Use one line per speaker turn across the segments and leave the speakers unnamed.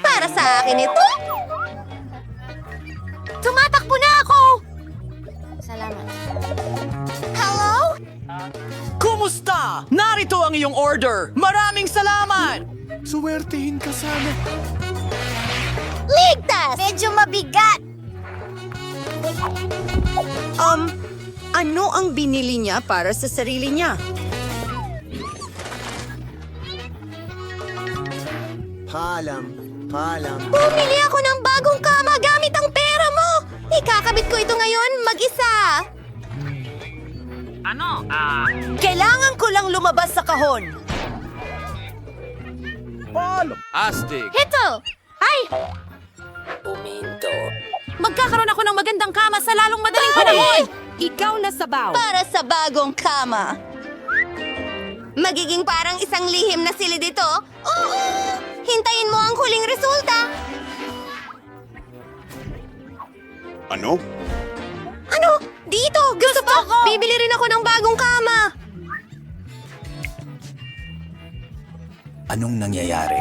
Para sa akin ito. Tumatakbo na ako! Salamat. Hello?
Kumusta? Narito ang iyong order. Maraming salamat!
Suwertihin ka sana.
Ligtas! Medyo mabigat.
Ano ang binili niya para sa sarili niya?
Paalam.
Bumili ako ng bagong kama gamit ang pera mo! Ikakabit ko ito ngayon mag-isa!
Kailangan ko lang lumabas sa kahon.
Astig.
Ito! Ay!
Magkakaroon ako ng magandang kama sa lalong madaling panahon!
Ikaw na sabaw.
Para sa bagong kama. Magiging parang isang lihim na silid ito. Oo! Hintayin mo ang huling resulta.
Ano?
Ano? Dito! Gusto ko! Bibili rin ako ng bagong kama.
Anong nangyayari?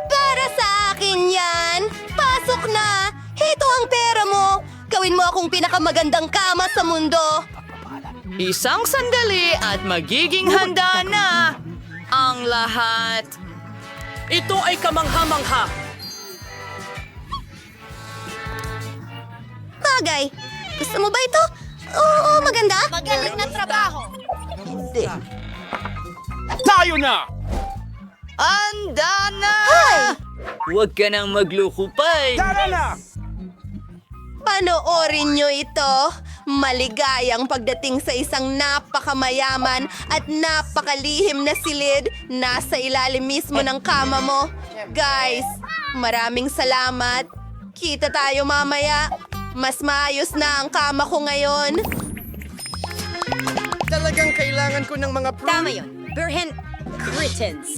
Para sa akin yan! Pasok na! Ito ang pera mo! Gawin mo akong pinakamagandang kama sa mundo!
Isang sandali at magiging handa na ang lahat. Ito ay kamangha-mangha.
Bagay! Gusto mo ba ito? Oo, maganda! Magaling na trabaho!
Hindi.
Tayo na!
Anda na!
Hoy!
Huwag ka nang maglukupay.
Tara na!
Panoorin nyo ito. Maligayang pagdating sa isang napakamayaman at napakalihim na silid nasa ilalim mismo ng kama mo. Guys, maraming salamat. Kita tayo mamaya. Mas maayos na ang kama ko ngayon.
Talagang kailangan ko ng mga
Tama yun. Berhen Critens.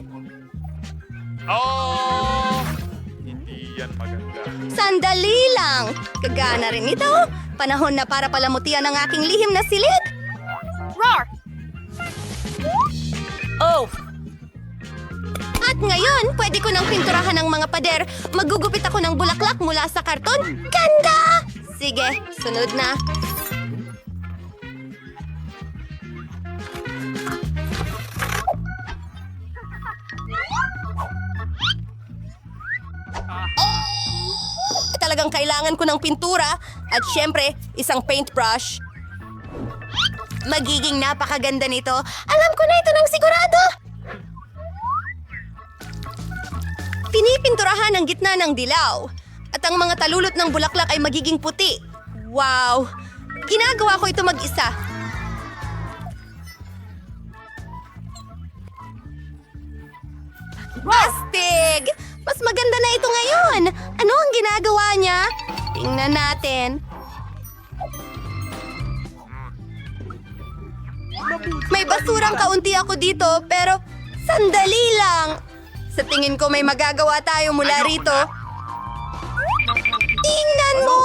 Hindi yan maganda.
Sandali lang. Kagana rin ito. Panahon na para palamutian ang aking lihim na silid. Roar!
Oh,
At ngayon, pwede ko nang pinturahan ng mga pader. Magugupit ako ng bulaklak mula sa karton. Ganda! Sige, sunod na. Talagang kailangan ko ng pintura at syempre, isang paintbrush. Magiging napakaganda nito. Alam ko na ito ng sigurado. Pinipinturahan ang gitna ng dilaw. At ang mga talulot ng bulaklak ay magiging puti. Wow! Ginagawa ko ito mag-isa. Astig! Mas maganda na ito ngayon. Ano ang ginagawa niya? Tingnan natin. May basurang kaunti ako dito, pero sandali lang. Sa tingin ko may magagawa tayo mula rito. Tingnan mo!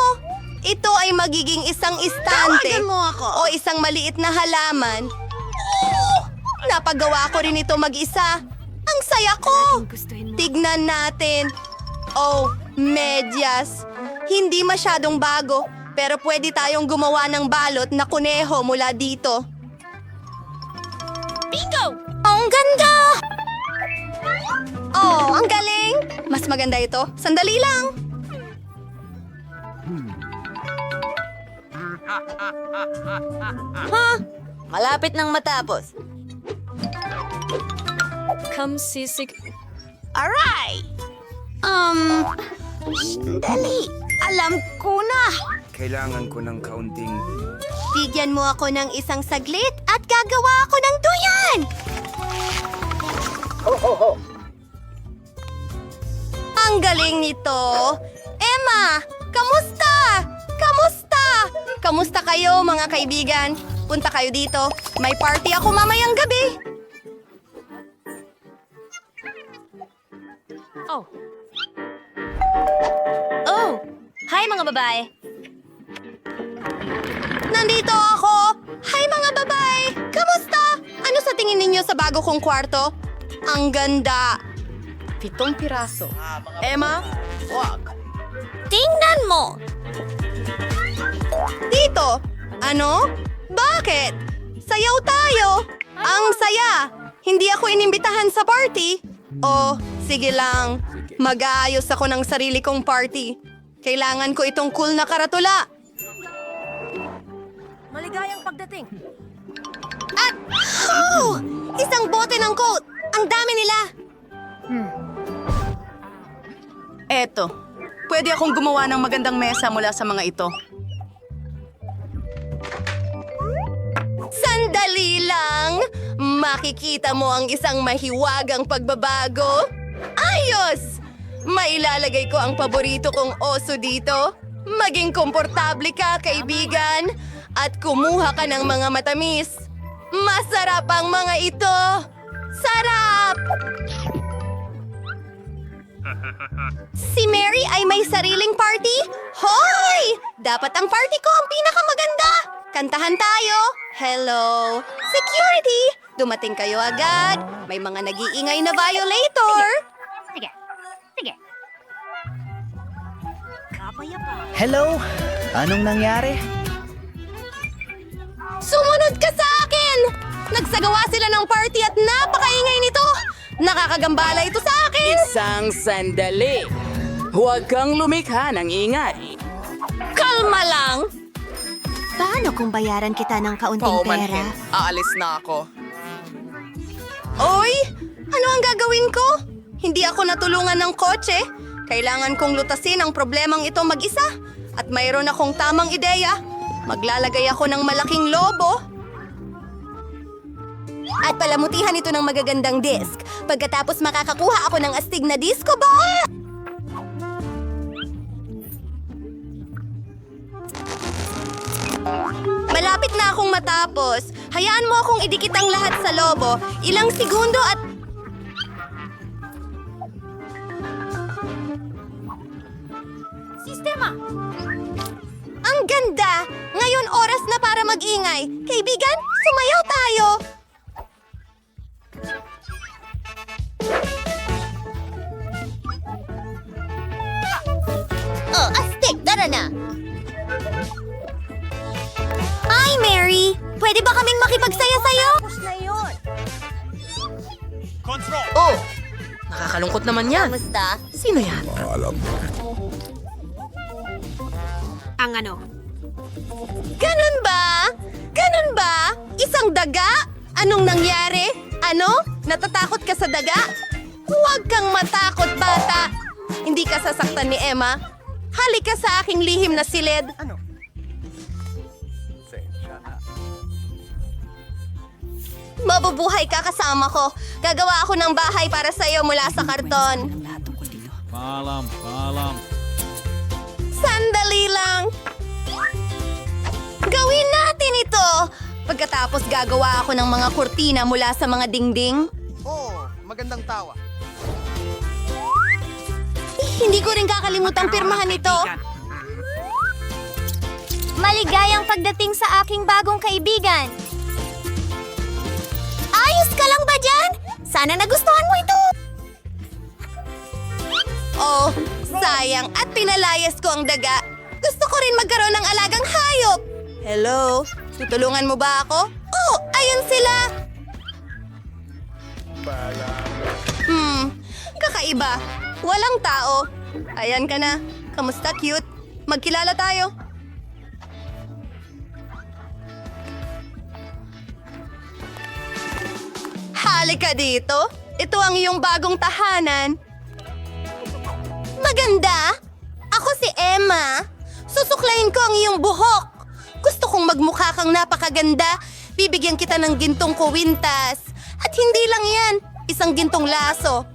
Ito ay magiging isang istante o isang maliit na halaman. Napagawa ko rin ito mag-isa. Ang saya ko! Tignan natin. Oh, medyas. Hindi masyadong bago, pero pwede tayong gumawa ng balot na kuneho mula dito. Bingo! Ang ganda! Oh, ang galing! Mas maganda ito. Sandali lang.
Malapit nang matapos.
Come sisig...
Aray! Sandali. Alam ko na.
Kailangan ko ng kaunting...
Bigyan mo ako ng isang saglit at gagawa ako ng duyan! Ang galing nito! Emma! Kamusta? Kamusta? Kamusta kayo, mga kaibigan? Punta kayo dito. May party ako mamayang gabi.
Oh! Hi mga babae!
Nandito ako! Hi mga babae! Kamusta? Ano sa tingin ninyo sa bago kong kwarto? Ang ganda!
7 piraso. Emma, wag.
Tingnan mo! Dito! Ano? Bakit? Sayaw tayo! Ang saya! Hindi ako inimbitahan sa party. Oh, sige lang. Mag-aayos ako ng sarili kong party. Kailangan ko itong cool na karatula.
Maligayang pagdating.
At, oh! Isang bote ng coat! Ang dami nila!
Eto, pwede akong gumawa ng magandang mesa mula sa mga ito.
Sandali lang! Makikita mo ang isang mahiwagang pagbabago. Ayos! Mailalagay ko ang paborito kong oso dito. Maging komportable ka, kaibigan. At kumuha ka ng mga matamis. Masarap ang mga ito! Sarap! Si Mary ay may sariling party? Hoy! Dapat ang party ko ang pinakamaganda! Kantahan tayo! Hello! Security! Dumating kayo agad! May mga nag-iingay na violator!
Hello? Anong nangyari?
Sumunod ka sa akin! Nagsagawa sila ng party at napakaingay nito! Nakakagambala ito sa akin!
Isang sandali. Huwag kang lumikha ng ingay.
Kalma lang!
Paano kung bayaran kita ng kaunting pera?
Aalis na ako.
Oy! Ano ang gagawin ko? Hindi ako natulungan ng kotse. Kailangan kong lutasin ang problemang ito mag-isa. At mayroon akong tamang ideya. Maglalagay ako ng malaking lobo. At palamutihan ito ng magagandang disc. Pagkatapos makakakuha ako ng astig na disco ball. Malapit na akong matapos. Hayaan mo akong idikit ang lahat sa lobo. Ilang segundo at...
Sistema!
Ang ganda! Ngayon oras na para mag-ingay. Kaibigan, sumayaw tayo! Oh, astig! Tara na! Hi, Mary! Pwede ba kaming makipagsaya sa'yo?
Oh! Nakakalungkot naman yan.
Kamusta?
Sino yan?
Ang ano?
Ganun ba? Ganun ba? Isang daga? Anong nangyari? Ano? Natatakot ka sa daga? Huwag kang matakot, bata! Hindi ka sasaktan ni Emma. Halika sa aking lihim na silid. Mabubuhay ka kasama ko. Gagawa ako ng bahay para sa'yo mula sa karton. Sandali lang. Gawin natin ito. Pagkatapos gagawa ako ng mga kurtina mula sa mga dingding.
Oh, magandang tawa.
Hindi ko rin kakalimutang pirmahan ito.
Maligayang pagdating sa aking bagong kaibigan.
Ayos ka lang ba dyan? Sana nagustuhan mo ito. Oh, sayang at pinalayas ko ang daga. Gusto ko rin magkaroon ng alagang hayop. Hello? Tutulungan mo ba ako? Oh, ayun sila. Kakaiba. Walang tao. Ayan ka na. Kamusta, cute? Magkilala tayo. Halika dito. Ito ang iyong bagong tahanan. Maganda. Ako si Emma. Susuklayin ko ang iyong buhok. Gusto kong magmukha kang napakaganda. Bibigyan kita ng gintong kuwintas. At hindi lang yan. Isang gintong laso.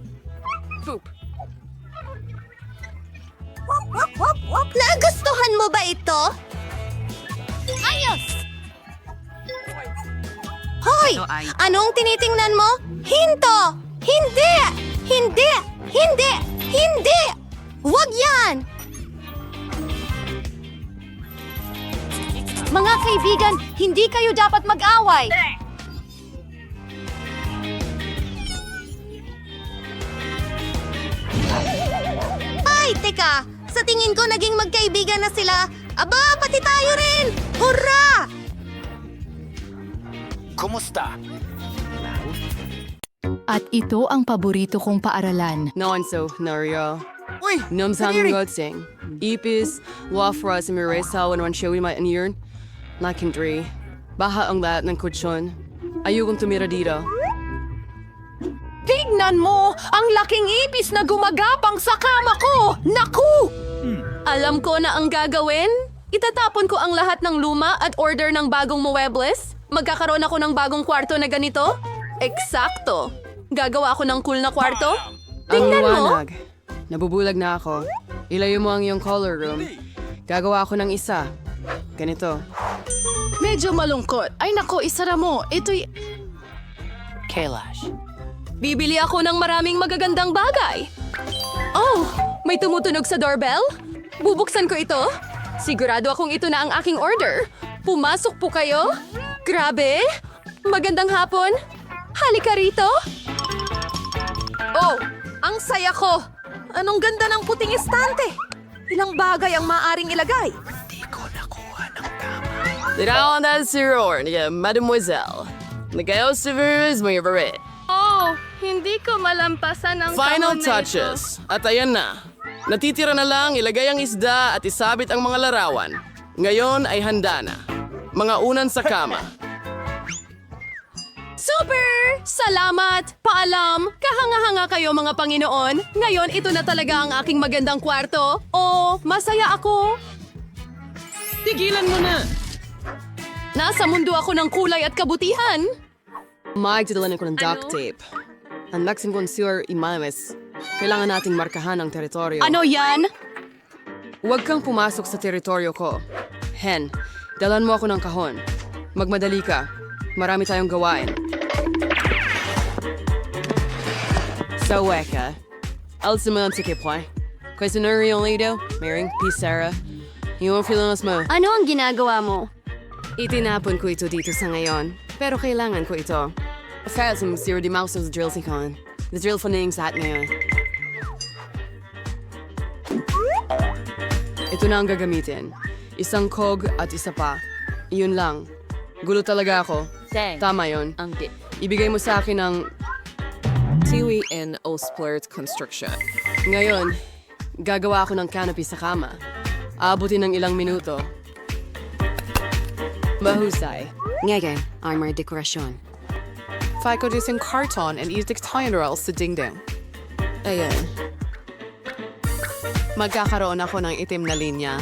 Nagustuhan mo ba ito? Ayos! Hoy! Anong tinitingnan mo? Hinto! Hindi! Hindi! Hindi! Hindi! Huwag yan!
Mga kaibigan, hindi kayo dapat mag-away.
Sa tingin ko, naging magkaibigan na sila. Aba, pati tayo rin! Hurra!
Kumusta?
At ito ang paborito kong paaralan.
Nonso, Nario.
Uy!
Namsang
Nadiri!
gotsing. Ipis, wafras, miresa, wanawan siya may anirn. Lakindri. Baha ang lahat ng kutsyon. Ayokong tumira dito.
Tignan mo! Ang laking ipis na gumagapang sa kama ko! Naku!
Alam ko na ang gagawin. Itatapon ko ang lahat ng luma at order ng bagong muebles. Magkakaroon ako ng bagong kwarto na ganito. Eksakto. Gagawa ako ng cool na kwarto.
Ang
Tingnan mo.
liwanag. Nabubulag na ako. Ilayo mo ang iyong color room. Gagawa ako ng isa. Ganito.
Medyo malungkot. Ay nako, isara mo. Ito'y...
Kailash.
Bibili ako ng maraming magagandang bagay. Oh, may tumutunog sa doorbell? Bubuksan ko ito. Sigurado akong ito na ang aking order. Pumasok po kayo. Grabe. Magandang hapon. Halika rito. Oh, ang saya ko. Anong ganda ng puting estante. Ilang bagay ang maaring ilagay.
Diraon na siror niya, Mademoiselle. Nagayo si Virus, may barit.
Oh, hindi ko malampasan ang
Final touches. At ayan na. Natitira na lang ilagay ang isda at isabit ang mga larawan. Ngayon ay handa na. Mga unan sa kama.
Super! Salamat! Paalam! Kahanga-hanga kayo mga Panginoon. Ngayon, ito na talaga ang aking magandang kwarto. Oh, masaya ako.
Tigilan mo na!
Nasa mundo ako ng kulay at kabutihan.
Magdadalan ko ng duct tape. Ang naksin kong sewer imames. Kailangan nating markahan ang teritoryo.
Ano yan?
Huwag kang pumasok sa teritoryo ko. Hen, dalan mo ako ng kahon. Magmadali ka. Marami tayong gawain. Sa weka, alsiman sa kipway. Questionary yung lido, Maring P. Sarah. Yung filanos mo.
Ano ang ginagawa mo?
Itinapon ko ito dito sa ngayon, pero kailangan ko ito. Fast yung zero di mouse sa drill sikon. The drill for names at ngayon. Ito na ang gagamitin. Isang kog at isa pa. Iyon lang. Gulo talaga ako. Tama yon. Ibigay mo sa akin ang Tiwi and Osplert Construction. Ngayon, gagawa ako ng canopy sa kama. Aabutin ng ilang minuto. Mahusay. Ngayon, armor dekorasyon.
Fico using carton and easy tutorials sa dingding.
Ayan. Magkakaroon ako ng itim na linya.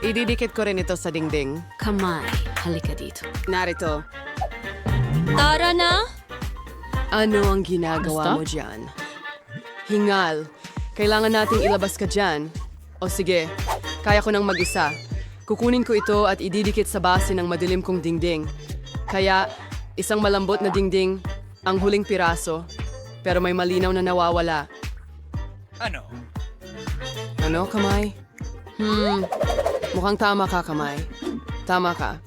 Ididikit ko rin ito sa dingding.
Kamay, halika dito.
Narito.
Tara na.
Ano ang ginagawa mo dyan? Hingal. Kailangan nating ilabas ka dyan. O sige, kaya ko nang mag-isa. Kukunin ko ito at ididikit sa base ng madilim kong dingding. Kaya, isang malambot na dingding, ang huling piraso, pero may malinaw na nawawala.
Ano?
Ano, kamay? Mukhang tama ka, kamay. Tama ka.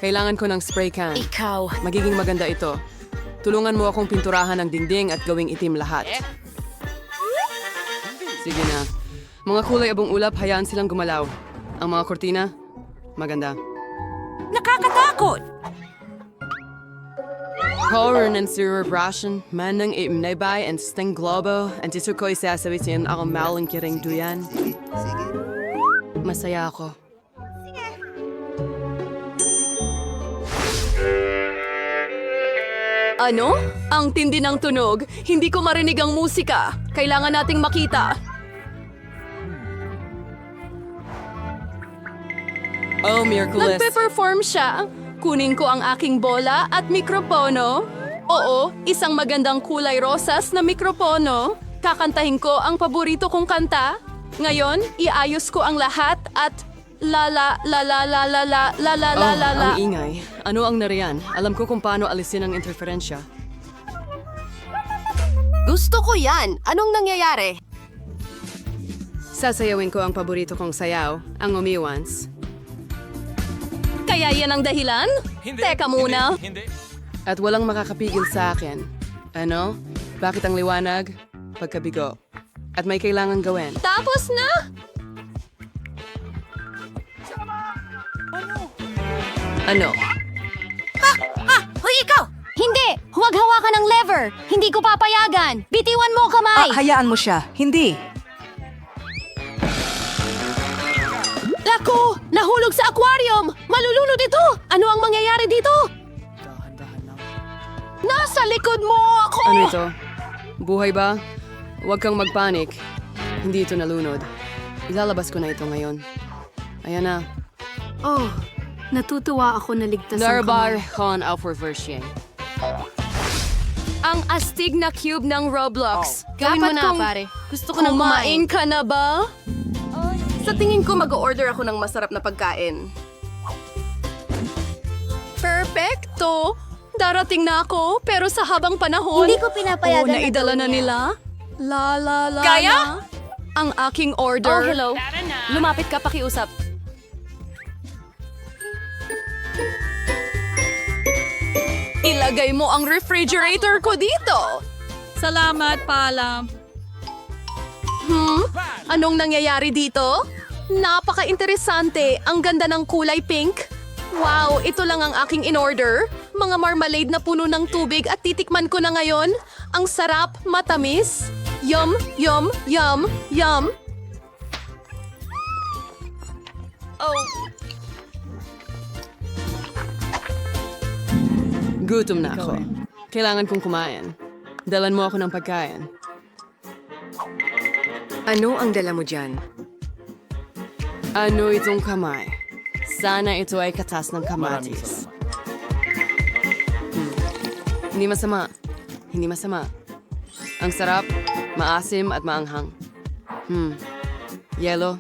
Kailangan ko ng spray can.
Ikaw.
Magiging maganda ito. Tulungan mo akong pinturahan ang dingding at gawing itim lahat. Sige na. Mga kulay abong ulap, hayaan silang gumalaw. Ang mga kortina, maganda.
Nakakatakot!
Horror ng Zero Brashen, manang imnaybay and sting globo, and dito ko'y sasabitin ako maling kiring duyan. Masaya ako.
Ano? Ang tindi ng tunog. Hindi ko marinig ang musika. Kailangan nating makita.
Oh, Miraculous.
Nagpe-perform siya. Kunin ko ang aking bola at mikropono. Oo, isang magandang kulay rosas na mikropono. Kakantahin ko ang paborito kong kanta. Ngayon, iayos ko ang lahat at la la la la la la la la la la la la.
Ang ingay. Ano ang nariyan? Alam ko kung paano alisin ang interferensya.
Gusto ko yan. Anong nangyayari?
Sasayawin ko ang paborito kong sayaw, ang umiwans.
Kaya yan ang dahilan? Teka muna.
At walang makakapigil sa akin. Ano? Bakit ang liwanag? Pagkabigo. At may kailangan gawin.
Tapos na?
Ano?
Hoy, ikaw! Hindi! Huwag hawakan ng lever! Hindi ko papayagan! Bitiwan mo, kamay!
Hayaan mo siya. Hindi.
Lako! Nahulog sa aquarium! Malulunod ito! Ano ang mangyayari dito? Nasa likod mo ako!
Ano ito? Buhay ba? Huwag kang magpanik. Hindi ito nalunod. Ilalabas ko na ito ngayon. Ayan na.
Oh, natutuwa ako na ligtas ang
Darbar
kamay.
Khan Alforversier.
Ang astig na cube ng Roblox. Gawin
Dapat
mo na,
kong-
pare. Gusto ko nang kumain. Ka na ba?
Sa tingin ko, mag-order ako ng masarap na pagkain.
Perfecto! Darating na ako, pero sa habang panahon...
Hindi ko pinapayagan na
naidala
gawin
na
yan.
nila. La la la
Kaya?
la. Ang aking order.
Oh, hello.
Lumapit ka, pakiusap. Ilagay mo ang refrigerator ko dito.
Salamat, paalam.
Anong nangyayari dito? Napaka-interesante. Ang ganda ng kulay pink. Wow, ito lang ang aking in-order. Mga marmalade na puno ng tubig at titikman ko na ngayon. Ang sarap, matamis. Yum, yum, yum, yum.
Gutom na ako. Kailangan kong kumain. Dalan mo ako ng pagkain.
Ano ang dala mo dyan?
Ano itong kamay? Sana ito ay katas ng kamatis. Hindi masama. Hindi masama. Ang sarap, maasim at maanghang. Yelo,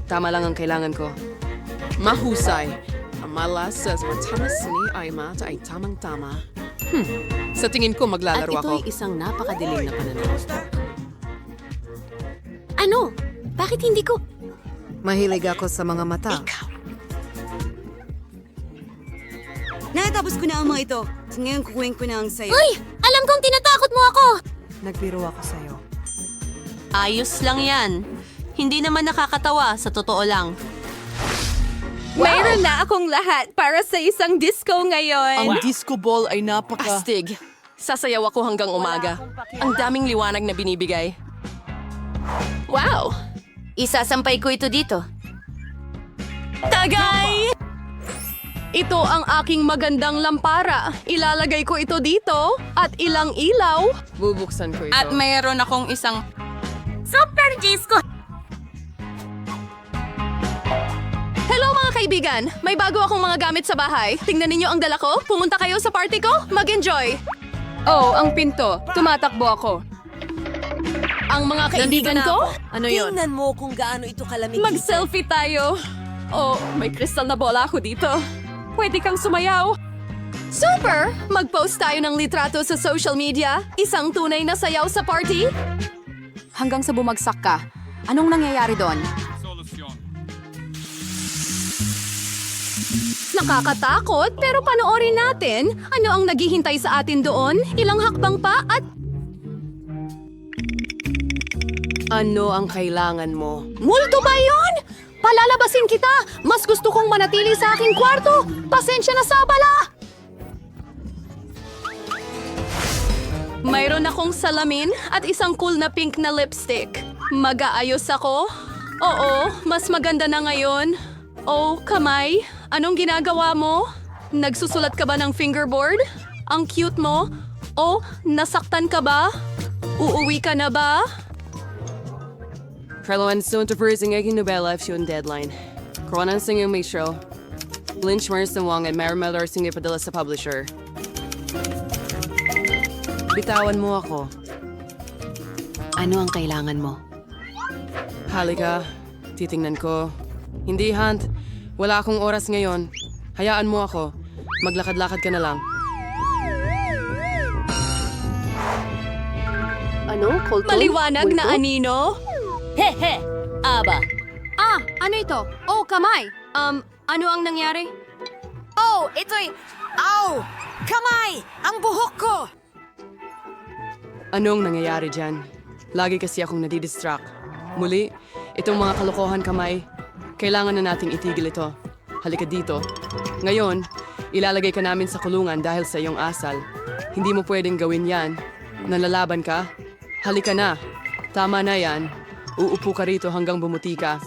tama lang ang kailangan ko.
Mahusay. Ang malas says matamis ni Aimat ay tamang-tama. Sa tingin ko, maglalaro ako.
isang napakadilim na pananaw.
Ano? Bakit hindi ko...
Mahilig ako sa mga mata.
Natapos ko na ang mga ito. Ngayon kukuhin ko na ang sayo.
Uy! Alam kong tinatakot mo ako!
Nagbiro ako sa'yo.
Ayos lang yan. Hindi naman nakakatawa, sa totoo lang.
Mayroon na akong lahat para sa isang disco ngayon.
Ang disco ball ay napaka...
Astig. Sasayaw ako hanggang umaga. Ang daming liwanag na binibigay. Wow!
Isasampay ko ito dito.
Tagay! Ito ang aking magandang lampara. Ilalagay ko ito dito at ilang ilaw.
Bubuksan ko ito.
At mayroon akong isang...
Super disco!
Hello mga kaibigan! May bago akong mga gamit sa bahay. Tingnan ninyo ang dala ko. Pumunta kayo sa party ko. Mag-enjoy!
Oh, ang pinto. Tumatakbo ako.
Ang mga kaibigan ko?
Ano yun?
Tingnan mo kung gaano ito kalamig.
Mag-selfie tayo. Oh, may kristal na bola ako dito. Pwede kang sumayaw. Super! Mag-post tayo ng litrato sa social media. Isang tunay na sayaw sa party.
Hanggang sa bumagsak ka. Anong nangyayari doon?
Nakakatakot, pero panoorin natin. Ano ang naghihintay sa atin doon? Ilang hakbang pa at...
Ano ang kailangan mo?
Multo ba yun? Palalabasin kita! Mas gusto kong manatili sa aking kwarto! Pasensya na sa abala! Mayroon akong salamin at isang cool na pink na lipstick. Mag-aayos ako? Oo, mas maganda na ngayon. Oh, kamay, anong ginagawa mo? Nagsusulat ka ba ng fingerboard? Ang cute mo. Oh, nasaktan ka ba? Uuwi ka na ba?
Carloan soon to ang aking nobela if yung deadline. Kronan sing yung may show. Lynch Marston Wong at Marimeller sing ipadala sa publisher. Bitawan mo ako.
Ano ang kailangan mo?
Halika, titingnan ko. Hindi, Hunt. Wala akong oras ngayon. Hayaan mo ako. Maglakad-lakad ka na lang.
Ano? Maliwanag na anino?
Hehe! Aba!
Ah, ano ito? Oh, kamay. Ano ang nangyari?
Oh, ito'y... Ow! Kamay! Ang buhok ko!
Anong nangyayari dyan? Lagi kasi akong nadidistract. Muli, itong mga kalokohan kamay, kailangan na nating itigil ito. Halika dito. Ngayon, ilalagay ka namin sa kulungan dahil sa iyong asal. Hindi mo pwedeng gawin yan. Nalalaban ka? Halika na. Tama na yan. Uupo ka rito hanggang bumuti ka.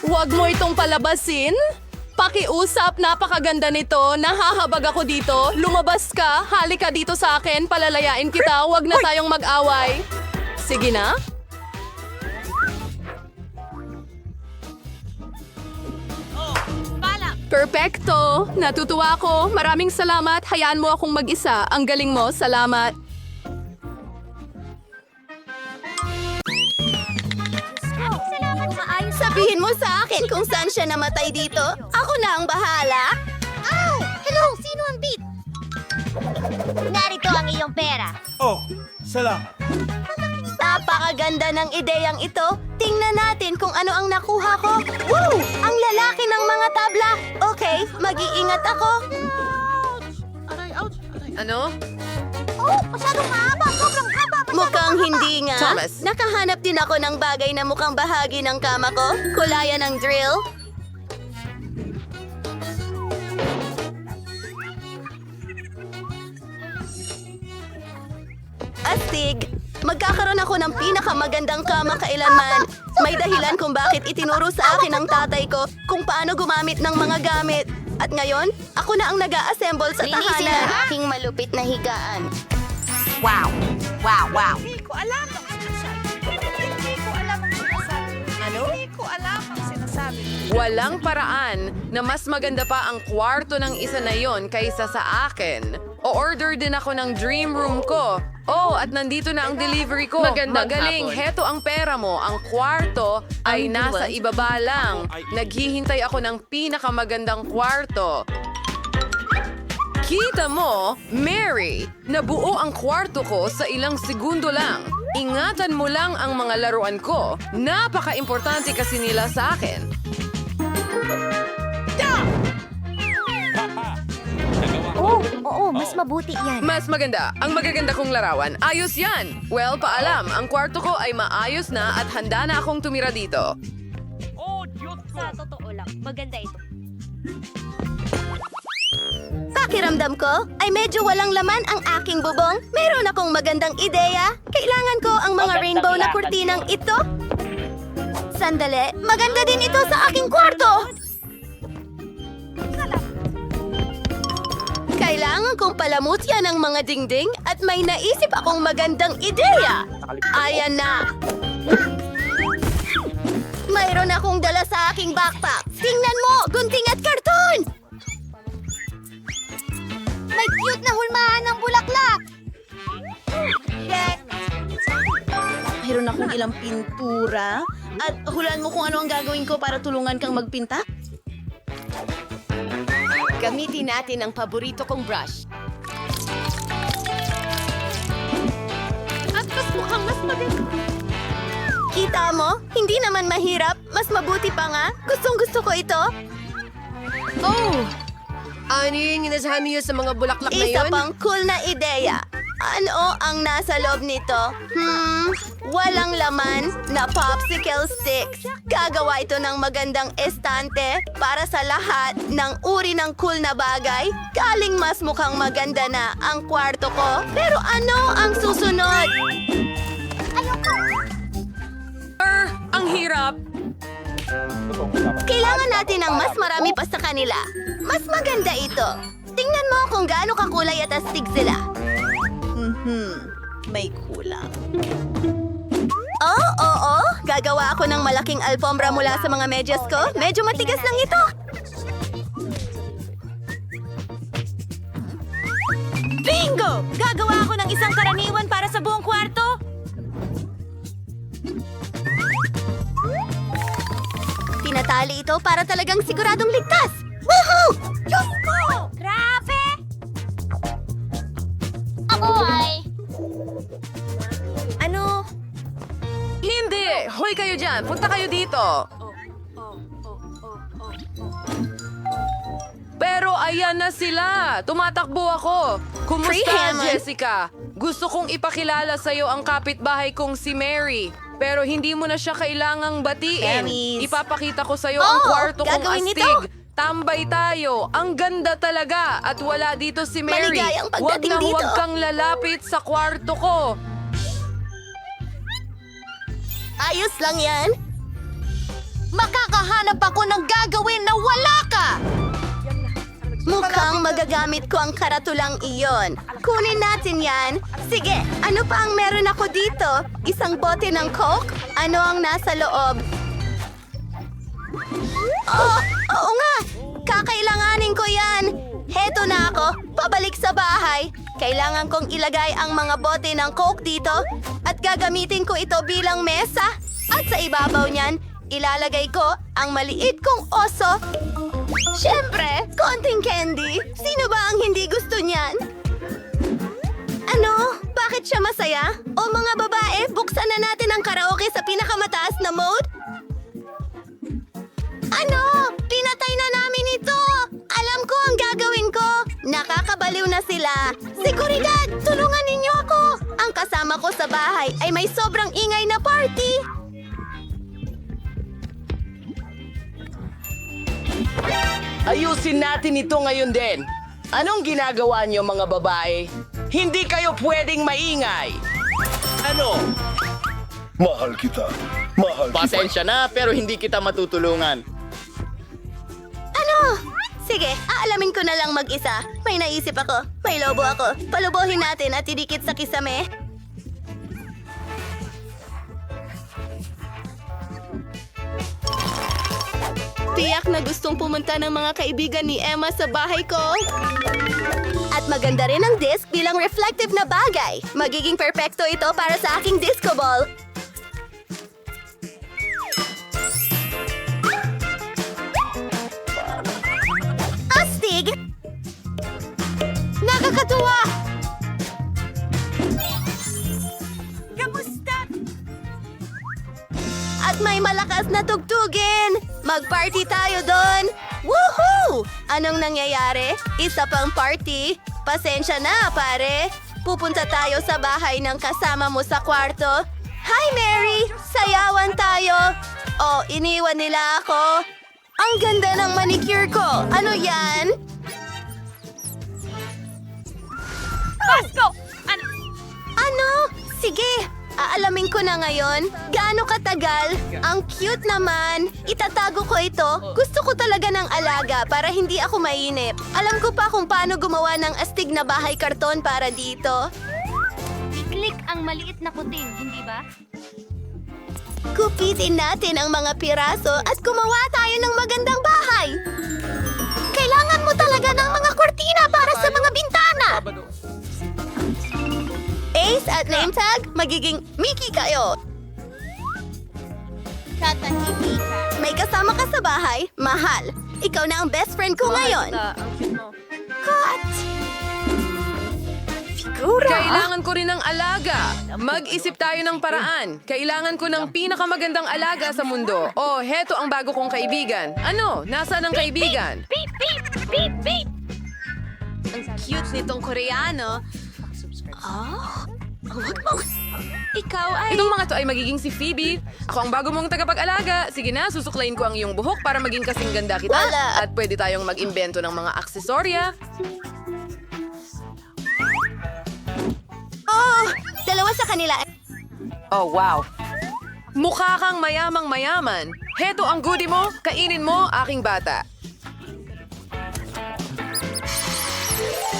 Huwag mo itong palabasin. Pakiusap, napakaganda nito. Nahahabag ako dito. Lumabas ka. Halika dito sa akin. Palalayain kita. Huwag na tayong mag-away. Sige na. Perfecto! Natutuwa ako. Maraming salamat. Hayaan mo akong mag-isa. Ang galing mo. Salamat.
Sabihin mo sa akin kung saan siya namatay dito. Ako na ang bahala.
Oh! Hello! Sino ang beat? Narito ang iyong pera.
Oh, salamat.
Napakaganda ng ideyang ito. Tingnan natin kung ano ang nakuha ko. Woo! Ang lalaki ng mga tabla. Okay, mag-iingat ako.
Ano?
Oh! Masyadong mahaba! Sobrang haba!
Mukhang hindi nga.
Thomas.
Nakahanap din ako ng bagay na mukhang bahagi ng kama ko. Kulayan ng drill. Astig! Magkakaroon ako ng pinakamagandang kama kailanman. May dahilan kung bakit itinuro sa akin ng tatay ko kung paano gumamit ng mga gamit. At ngayon, ako na ang nag-a-assemble sa
Linisin
tahanan.
ang
aking malupit na higaan.
Wow! Wow! Wow!
Walang paraan na mas maganda pa ang kwarto ng isa na yon kaysa sa akin. O-order din ako ng dream room ko. Oh, at nandito na ang delivery ko. Magaling, heto ang pera mo. Ang kwarto ay nasa ibaba lang. Naghihintay ako ng pinakamagandang kwarto. Kita mo, Mary, nabuo ang kwarto ko sa ilang segundo lang. Ingatan mo lang ang mga laruan ko. Napaka-importante kasi nila sa akin.
Oo, mas mabuti yan.
Mas maganda. Ang magaganda kong larawan. Ayos yan. Well, paalam. Ang kwarto ko ay maayos na at handa na akong tumira dito.
Sa totoo lang, maganda ito.
Pakiramdam ko ay medyo walang laman ang aking bubong. Meron akong magandang ideya. Kailangan ko ang mga rainbow na kurtinang ito. Sandali, maganda din ito sa aking kwarto. Kailangan kong palamutyan ang mga dingding at may naisip akong magandang ideya. Ayan na. Mayroon akong dala sa aking backpack. Tingnan mo, gunting at karton.
May cute na hulmahan ng bulaklak!
Mayroon akong ilang pintura. At hulaan mo kung ano ang gagawin ko para tulungan kang magpinta?
Gamitin natin ang paborito kong brush.
At mas mukhang mas maganda.
Kita mo? Hindi naman mahirap. Mas mabuti pa nga. Gustong-gusto ko ito.
Oh! Ano yung inasahan niyo sa mga bulaklak na
Isa
yun?
pang cool na ideya. Ano ang nasa loob nito? Walang laman na popsicle sticks. Gagawa ito ng magandang estante para sa lahat ng uri ng cool na bagay. Galing mas mukhang maganda na ang kwarto ko. Pero ano ang susunod?
Ang hirap!
Kailangan natin ng mas marami pa sa kanila. Mas maganda ito. Tingnan mo kung gaano kakulay at astig sila.
May kulang.
Oo. Gagawa ako ng malaking alfombra mula sa mga medyas ko. Medyo matigas lang ito. Bingo! Gagawa ako ng isang karaniwan para sa buong kwarto. Pinatali ito para talagang siguradong ligtas. Woohoo! Diyos ko!
Grabe! Ako ay...
Ano?
Hindi! Hoy kayo dyan! Punta kayo dito! Pero ayan na sila! Tumatakbo ako! Kumusta,
Free Hammond?
Jessica? Gusto kong ipakilala sa'yo ang kapitbahay kong si Mary. Pero hindi mo na siya kailangang batiin.
Emmys.
Ipapakita ko sa'yo ang kwarto kong
gagawin
astig.
nito.
Tambay tayo. Ang ganda talaga. At wala dito si Mary.
Maligayang
Huwag
pagdating
na
dito.
huwag kang lalapit sa kwarto ko.
Ayos lang yan.
Makakahanap ako ng gagawin na wala ka!
Mukhang magagamit ko ang karatulang iyon. Kunin natin yan. Sige, ano pa ang meron ako dito? Isang bote ng Coke? Ano ang nasa loob? Oh, oo nga! Kakailanganin ko yan! Heto na ako, pabalik sa bahay. Kailangan kong ilagay ang mga bote ng Coke dito at gagamitin ko ito bilang mesa. At sa ibabaw niyan, ilalagay ko ang maliit kong oso. Siyempre, konting candy. Sino ba ang hindi gusto niyan? Ano? Bakit siya masaya? O mga babae, buksan na natin ang karaoke sa pinakamataas na mode? Ano? Pinatay na namin ito! Alam ko ang gagawin ko! Nakakabaliw na sila! Seguridad! Tulungan ninyo ako! Ang kasama ko sa bahay ay may sobrang ingay na party!
Ayusin natin ito ngayon din. Anong ginagawa niyo mga babae? Hindi kayo pwedeng maingay.
Ano? Mahal kita. Mahal kita.
Pasensya na pero hindi kita matutulungan.
Ano? Sige, aalamin ko na lang mag-isa. May naisip ako. May lobo ako. Palubuhin natin at idikit sa kisame. Tiyak na gustong pumunta ng mga kaibigan ni Emma sa bahay ko. At maganda rin ang disc bilang reflective na bagay. Magiging perpekto ito para sa aking disco ball. Astig! Nakakatuwa! Kamusta? At may malakas na tugtugin! Mag-party tayo doon! Woohoo! Anong nangyayari? Isa pang party? Pasensya na, pare. Pupunta tayo sa bahay ng kasama mo sa kwarto. Hi, Mary! Sayawan tayo! Oh, iniwan nila ako. Ang ganda ng manicure ko. Ano yan?
Pasko!
Ano? Sige, aalamin ko na ngayon. Gaano katagal? Ang cute naman. Itatago ko ito. Gusto ko talaga ng alaga para hindi ako mainip. Alam ko pa kung paano gumawa ng astig na bahay karton para dito.
I-click ang maliit na puting, hindi ba?
Kupitin natin ang mga piraso at gumawa tayo ng magandang bahay. Kailangan mo talaga ng mga kortina para sa mga bintana. Ace at name tag, magiging Mickey kayo. May kasama ka sa bahay, mahal. Ikaw na ang best friend ko ngayon. Cut!
Kailangan ko rin ng alaga. Mag-isip tayo ng paraan. Kailangan ko ng pinakamagandang alaga sa mundo. Oh, heto ang bago kong kaibigan. Ano? Nasaan ang kaibigan?
Beep, beep, beep, beep!
Ang cute nitong Koreano. Huwag mo. Ikaw ay...
Itong mga to ay magiging si Phoebe. Ako ang bago mong tagapag-alaga. Sige na, susuklayin ko ang iyong buhok para maging kasing ganda kita.
Wala.
At pwede tayong mag-imbento ng mga aksesorya.
Oh! Dalawa sa kanila.
Oh, wow. Mukha kang mayamang mayaman. Heto ang goodie mo. Kainin mo, aking bata.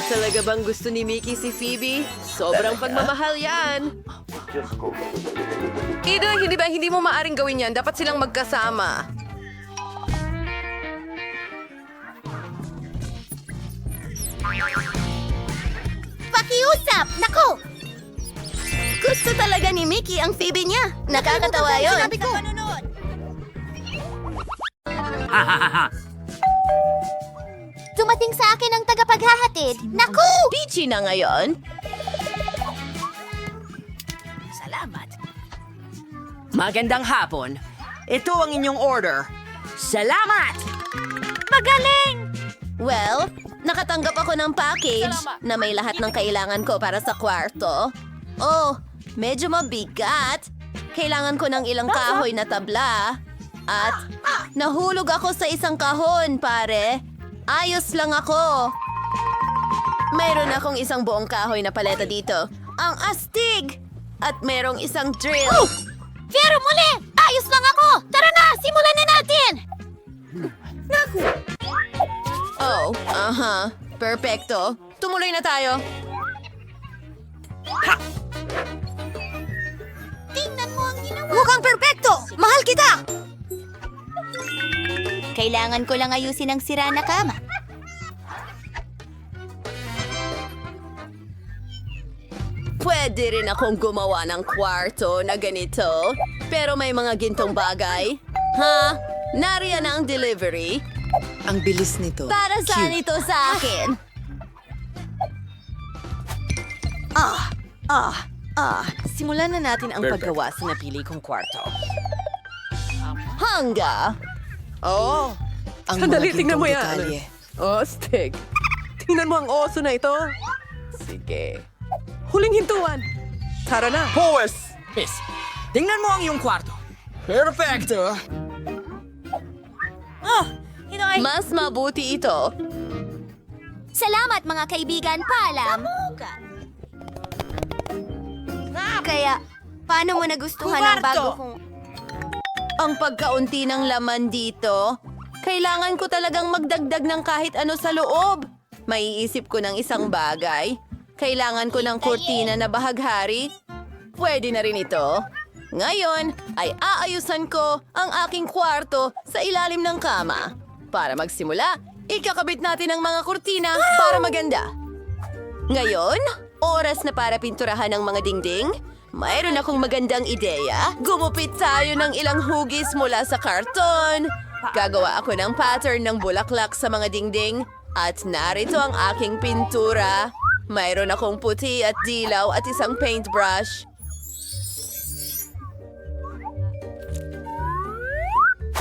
Talaga bang gusto ni Mickey si Phoebe? Sobrang pagmamahal yan. Ida, hindi mo maaring gawin yan. Dapat silang magkasama.
Pakiusap! Nako! Gusto talaga ni Mickey ang Phoebe niya. Nakakatawa yun. Sinabi ko.
Dumating sa akin ang tagapaghahatid. Naku!
Peachy na ngayon. Salamat.
Magandang hapon. Ito ang inyong order. Salamat!
Magaling!
Well, nakatanggap ako ng package na may lahat ng kailangan ko para sa kwarto. Oh, medyo mabigat. Kailangan ko ng ilang kahoy na tabla. At nahulog ako sa isang kahon, pare. Ayos lang ako. Mayroon akong isang buong kahoy na paleta dito. Ang astig! At mayroong isang drill.
Pero muli! Ayos lang ako! Tara na! Simulan na natin!
Oh, aha. Perfecto. Tumuloy na tayo.
Tingnan mo ang ginawa!
Mukhang perpekto! Mahal kita!
Kailangan ko lang ayusin ang sira na kama.
Pwede rin akong gumawa ng kwarto na ganito. Pero may mga gintong bagay. Ha? Nariyan na ang delivery.
Ang bilis nito.
Para saan ito sa akin? Simulan na natin ang paggawa sa napili kong kwarto. Hangga!
Oh, ang
Sandali,
mga
tingnan mo
gintong
yan.
detalye.
Oh, Stig. Tingnan mo ang oso na ito. Sige. Huling hintuan. Tara na.
Pues, miss, tingnan mo ang iyong kwarto. Perfecto.
Mas mabuti ito.
Salamat mga kaibigan, paalam! Kaya, paano mo nagustuhan ang bago kong...
Ang pagkaunti ng laman dito, kailangan ko talagang magdagdag ng kahit ano sa loob. Maiisip ko ng isang bagay. Kailangan ko ng kurtina na bahaghari. Pwede na rin ito. Ngayon ay aayusan ko ang aking kwarto sa ilalim ng kama. Para magsimula, ikakabit natin ang mga kurtina para maganda. Ngayon, oras na para pinturahan ang mga dingding. Mayroon akong magandang ideya. Gumupit tayo ng ilang hugis mula sa karton. Gagawa ako ng pattern ng bulaklak sa mga dingding. At narito ang aking pintura. Mayroon akong puti at dilaw at isang paintbrush.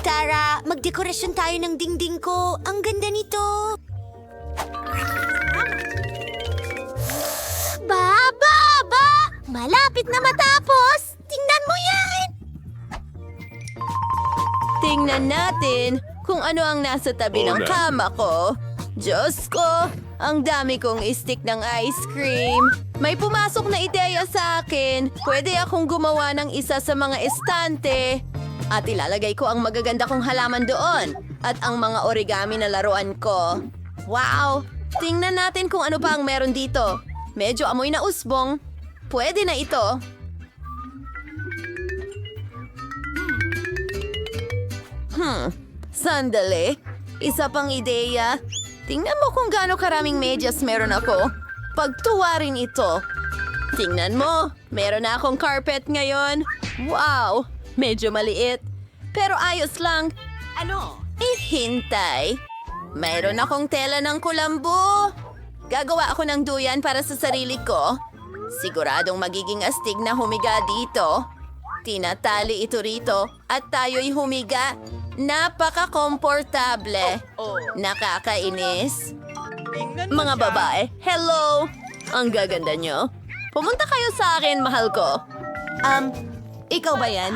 Tara, magdekorasyon tayo ng dingding ko. Ang ganda nito. Baba! Malapit na matapos! Tingnan mo yan!
Tingnan natin kung ano ang nasa tabi ng kama ko. Diyos ko, ang dami kong stick ng ice cream. May pumasok na ideya sa akin. Pwede akong gumawa ng isa sa mga estante. At ilalagay ko ang magaganda kong halaman doon. At ang mga origami na laruan ko. Wow! Tingnan natin kung ano pa ang meron dito. Medyo amoy na usbong. Pwede na ito. Sandali. Isa pang ideya. Tingnan mo kung gaano karaming medyas meron ako. Pagtuwarin ito. Tingnan mo, meron na akong carpet ngayon. Wow, medyo maliit. Pero ayos lang. Ano? Hintay. Mayroon akong tela ng kulambo. Gagawa ako ng duyan para sa sarili ko. Siguradong magiging astig na humiga dito. Tinatali ito rito at tayo'y humiga. Napaka-komportable. Nakakainis. Mga babae, hello! Ang gaganda nyo. Pumunta kayo sa akin, mahal ko. Ikaw ba yan?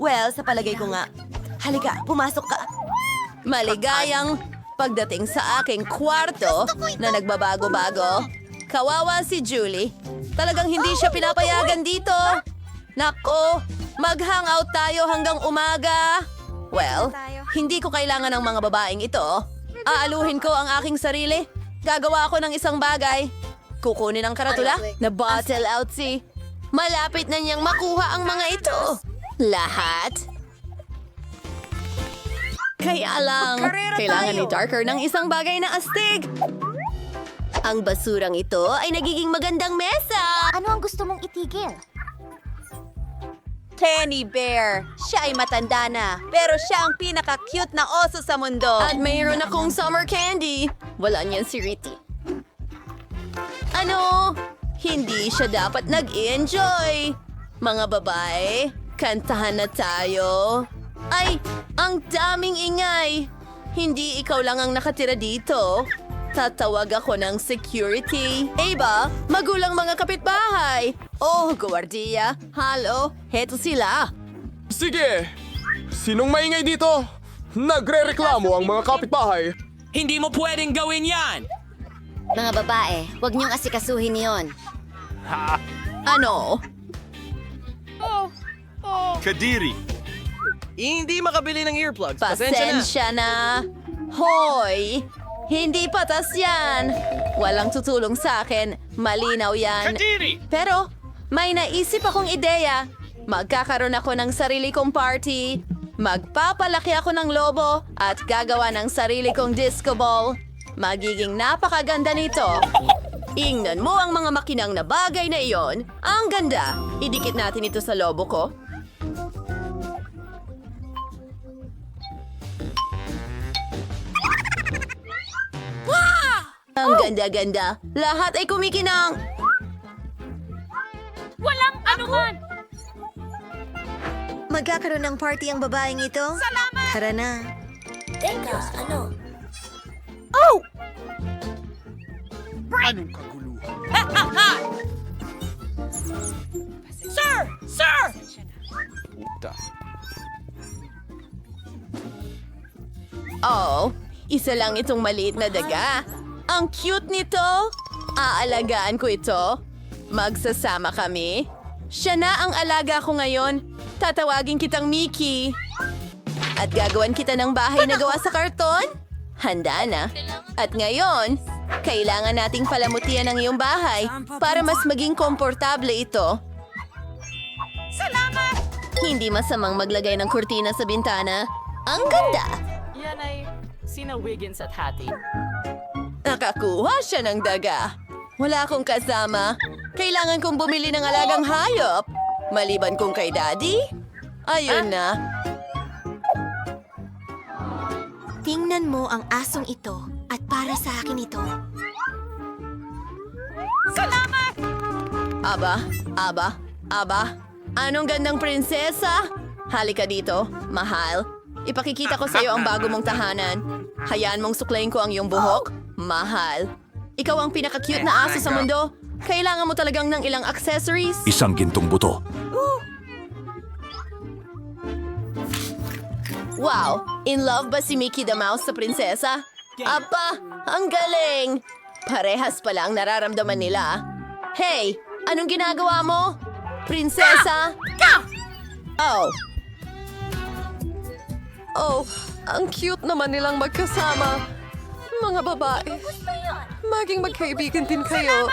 Well, sa palagay ko nga. Halika, pumasok ka. Maligayang pagdating sa aking kwarto na nagbabago-bago. Kawawa si Julie. Talagang hindi siya pinapayagan dito. Nako, mag-hangout tayo hanggang umaga. Well, hindi ko kailangan ng mga babaeng ito. Aaluhin ko ang aking sarili. Gagawa ako ng isang bagay. Kukunin ang karatula na bottle outsy. Malapit na niyang makuha ang mga ito. Lahat. Kaya lang, kailangan ni Darker ng isang bagay na astig. Ang basurang ito ay nagiging magandang mesa.
Ano ang gusto mong itigil?
Tenny Bear. Siya ay matanda na, pero siya ang pinaka-cute na oso sa mundo. At mayroon akong summer candy. Wala niyan si Riti. Ano? Hindi siya dapat nag-enjoy. Mga babae, kantahan na tayo. Ay, ang daming ingay. Hindi ikaw lang ang nakatira dito. Tatawag ako ng security. Aba, magulang mga kapitbahay. Oh, gwardiya. Halo, heto sila.
Sige!
Sinong maingay dito? Nagre-reklamo ang mga kapitbahay.
Hindi mo pwedeng gawin yan!
Mga babae, huwag niyong asikasuhin yon.
Ano?
Kadiri.
Hindi makabili ng earplugs.
Pasensya na. Hoy! Hindi patas yan. Walang tutulong sa akin. Malinaw yan.
Kadiri!
Pero may naisip akong ideya. Magkakaroon ako ng sarili kong party. Magpapalaki ako ng lobo at gagawa ng sarili kong disco ball. Magiging napakaganda nito. Ingnan mo ang mga makinang na bagay na iyon. Ang ganda. Idikit natin ito sa lobo ko. Ang ganda-ganda. Lahat ay kumikinang.
Walang anuman!
Magkakaroon ng party ang babaeng ito? Salamat! Tara na. Teka, ano?
Oh!
Anong kaguluhan?
Sir! Sir!
Oh, isa lang itong maliit na daga. Ang cute nito. Aalagaan ko ito. Magsasama kami. Siya na ang alaga ko ngayon. Tatawagin kitang Mickey. At gagawan kita ng bahay na gawa sa karton? Handa na. At ngayon, kailangan nating palamutian ang iyong bahay para mas maging komportable ito.
Salamat!
Hindi masamang maglagay ng kurtina sa bintana. Ang ganda!
Yan ay sina Wiggins at Hattie.
Nakakuha siya ng daga. Wala akong kasama. Kailangan kong bumili ng alagang hayop. Maliban kong kay Daddy. Ayun na.
Tingnan mo ang asong ito at para sa akin ito. Salamat!
Aba. Anong gandang prinsesa? Halika dito, mahal. Ipakikita ko sa iyo ang bago mong tahanan. Hayaan mong suklayin ko ang iyong buhok. Mahal. Ikaw ang pinaka-cute na aso sa mundo. Kailangan mo talagang ng ilang accessories.
Isang gintong buto.
Wow! In love ba si Mickey the Mouse sa prinsesa? Apa! Ang galing! Parehas pala ang nararamdaman nila. Hey! Anong ginagawa mo? Prinsesa? Oh, ang cute naman nilang magkasama. Mga babae. Maging magkaibigan din kayo.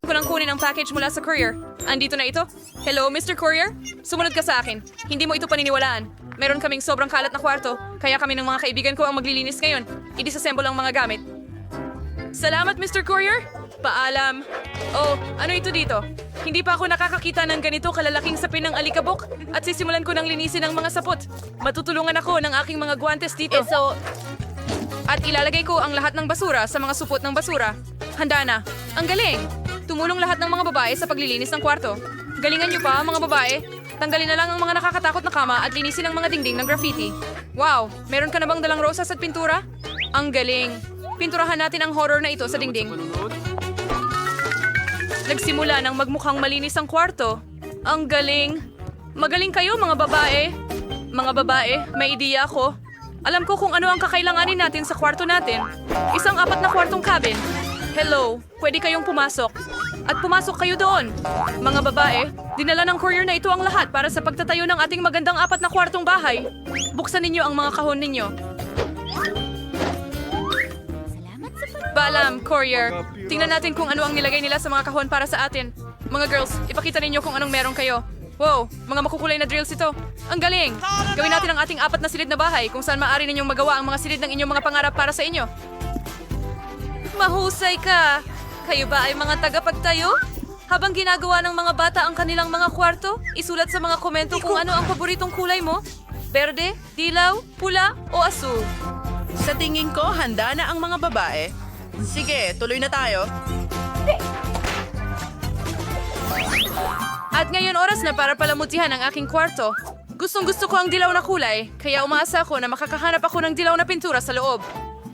Ko nang kunin ang package mula sa courier. Andito na ito. Hello, Mr. Courier? Sumunod ka sa akin. Hindi mo ito paniniwalaan. Meron kaming sobrang kalat na kwarto, kaya kami ng mga kaibigan ko ang maglilinis ngayon. I-disassemble ang mga gamit. Salamat, Mr. Courier! Paalam. Oh, ano ito dito? Hindi pa ako nakakakita ng ganito kalalaking sapin ng alikabok at sisimulan ko ng linisin ang mga sapot. Matutulungan ako ng aking mga guwantes dito. At ilalagay ko ang lahat ng basura sa mga supot ng basura. Handa na. Ang galing! Tumulong lahat ng mga babae sa paglilinis ng kwarto. Galingan niyo pa, mga babae. Tanggalin na lang ang mga nakakatakot na kama at linisin ang mga dingding ng graffiti. Wow! Meron ka na bang dalang rosas at pintura? Ang galing! Pinturahan natin ang horror na ito sa dingding. Nagsimula nang magmukhang malinis ang kwarto. Ang galing! Magaling kayo, mga babae! Mga babae, may ideya ako. Alam ko kung ano ang kakailanganin natin sa kwarto natin. Isang 4 na kwartong cabin. Hello, pwede kayong pumasok. At pumasok kayo doon. Mga babae, dinala ng courier na ito ang lahat para sa pagtatayo ng ating magandang 4 na kwartong bahay. Buksan ninyo ang mga kahon ninyo. Balam, courier. Tingnan natin kung ano ang nilagay nila sa mga kahon para sa atin. Mga girls, ipakita ninyo kung anong meron kayo. Wow, mga makukulay na drills ito. Ang galing! Gawin natin ang ating 4 na silid na bahay kung saan maaari ninyong magawa ang mga silid ng inyong mga pangarap para sa inyo. Mahusay ka! Kayo ba ay mga tagapagtayo? Habang ginagawa ng mga bata ang kanilang mga kwarto, isulat sa mga komento kung ano ang paboritong kulay mo. Berde, dilaw, pula o asul.
Sa tingin ko, handa na ang mga babae. Sige, tuloy na tayo.
At ngayon oras na para palamutihan ang aking kwarto. Gustong-gusto ko ang dilaw na kulay, kaya umaasa ako na makakahanap ako ng dilaw na pintura sa loob.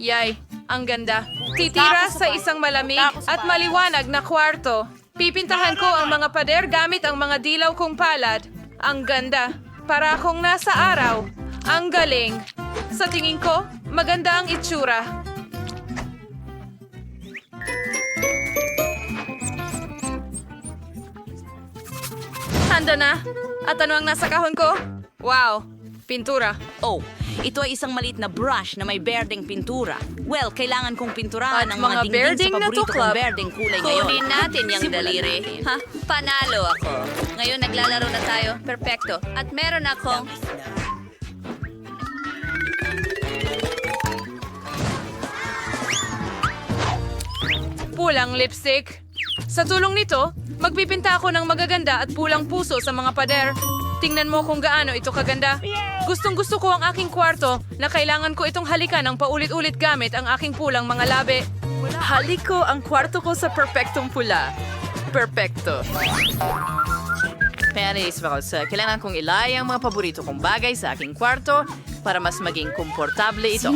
Yay, ang ganda. Titira sa isang malamig at maliwanag na kwarto. Pipintahan ko ang mga pader gamit ang mga dilaw kong palad. Ang ganda. para akong nasa araw. Ang galing. Sa tingin ko, maganda ang itsura. Handa na. At ano ang nasa kahon ko? Wow, pintura.
Oh, ito ay isang maliit na brush na may berdeng pintura. Well, kailangan kong pinturahan
At
ang mga
mga
dingding
berdeng
sa
na
paborito
tuklap.
kong berdeng kulay ngayon.
Kunin natin yung
Simulan
daliri.
natin.
Ha? Panalo ako. Ngayon naglalaro na tayo. Perfecto. At meron akong...
Pulang lipstick. Sa tulong nito, magpipinta ako ng magaganda at pulang puso sa mga pader. Tingnan mo kung gaano ito kaganda. Gustong-gusto ko ang aking kwarto na kailangan ko itong halikan ng paulit-ulit gamit ang aking pulang mga labi. Halik ko ang kwarto ko sa perpektong pula. Perpekto.
Panis, kailangan kong ilay ang mga paborito kong bagay sa aking kwarto para mas maging komportable ito.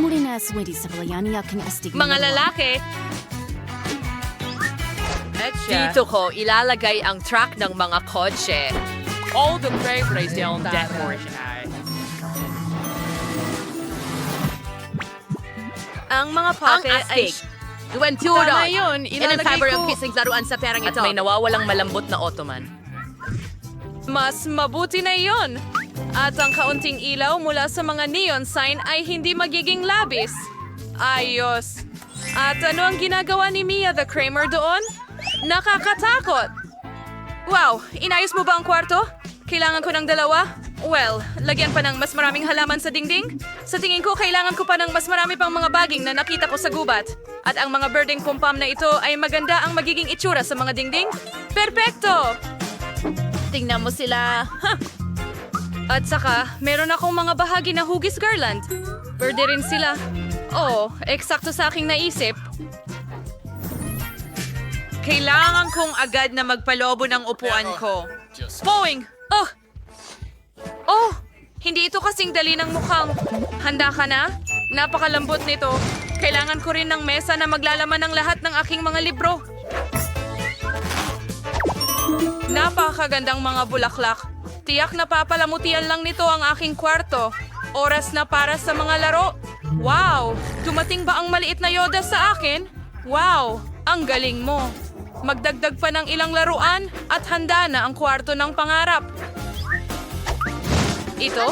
Mga lalaki,
Dito ko ilalagay ang track ng mga kotse. All the favorites down that portion.
ang mga pocket ay...
Tama
yun, ilalagay ko.
laruan sa perang ito. At may nawawalang malambot na ottoman.
Mas mabuti na iyon. At ang kaunting ilaw mula sa mga neon sign ay hindi magiging labis. Ayos. At ano ang ginagawa ni Mia the Kramer doon? Nakakatakot! Wow, inayos mo ba ang kwarto? Kailangan ko ng dalawa? Well, lagyan pa ng mas maraming halaman sa dingding? Sa tingin ko, kailangan ko pa ng mas marami pang mga baging na nakita ko sa gubat. At ang mga birding pumpam na ito ay maganda ang magiging itsura sa mga dingding? Perpekto!
Tingnan mo sila.
At saka, meron akong mga bahagi na hugis garland. Berde rin sila. Oo, eksakto sa aking naisip. Kailangan kong agad na magpalobo ng upuan ko. Poing! Oh! Oh! Hindi ito kasing dali ng mukhang. Handa ka na? Napakalambot nito. Kailangan ko rin ng mesa na maglalaman ng lahat ng aking mga libro. Napakagandang mga bulaklak. Tiyak na papalamutian lang nito ang aking kwarto. Oras na para sa mga laro. Wow! Dumating ba ang maliit na Yoda sa akin? Wow! Ang galing mo. Magdagdag pa ng ilang laruan at handa na ang kwarto ng pangarap. Ito?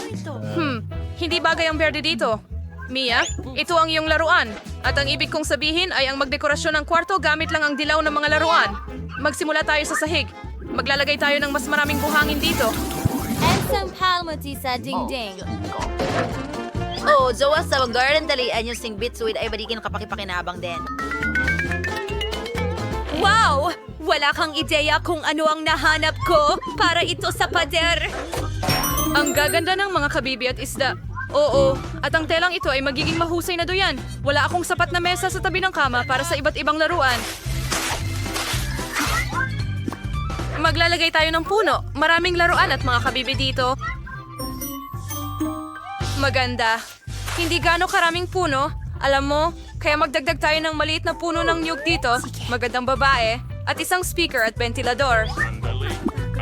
Hindi bagay ang berde dito. Mia, ito ang iyong laruan. At ang ibig kong sabihin ay ang magdekorasyon ng kwarto gamit lang ang dilaw ng mga laruan. Magsimula tayo sa sahig. Maglalagay tayo ng mas maraming buhangin dito.
sa dingding.
Oh, Jowa sa garden dalian yung sing bitsuit ay balikin kapakipakinabang din.
Wow! Wala kang ideya kung ano ang nahanap ko para ito sa pader.
Ang gaganda ng mga kabibi at isda. Oo, at ang telang ito ay magiging mahusay na doyan. Wala akong sapat na mesa sa tabi ng kama para sa iba't ibang laruan. Maglalagay tayo ng puno. Maraming laruan at mga kabibi dito. Maganda. Hindi gaano karaming puno. Alam mo, kaya magdagdag tayo ng maliit na puno ng niyog dito. Magandang babae. At isang speaker at ventilador.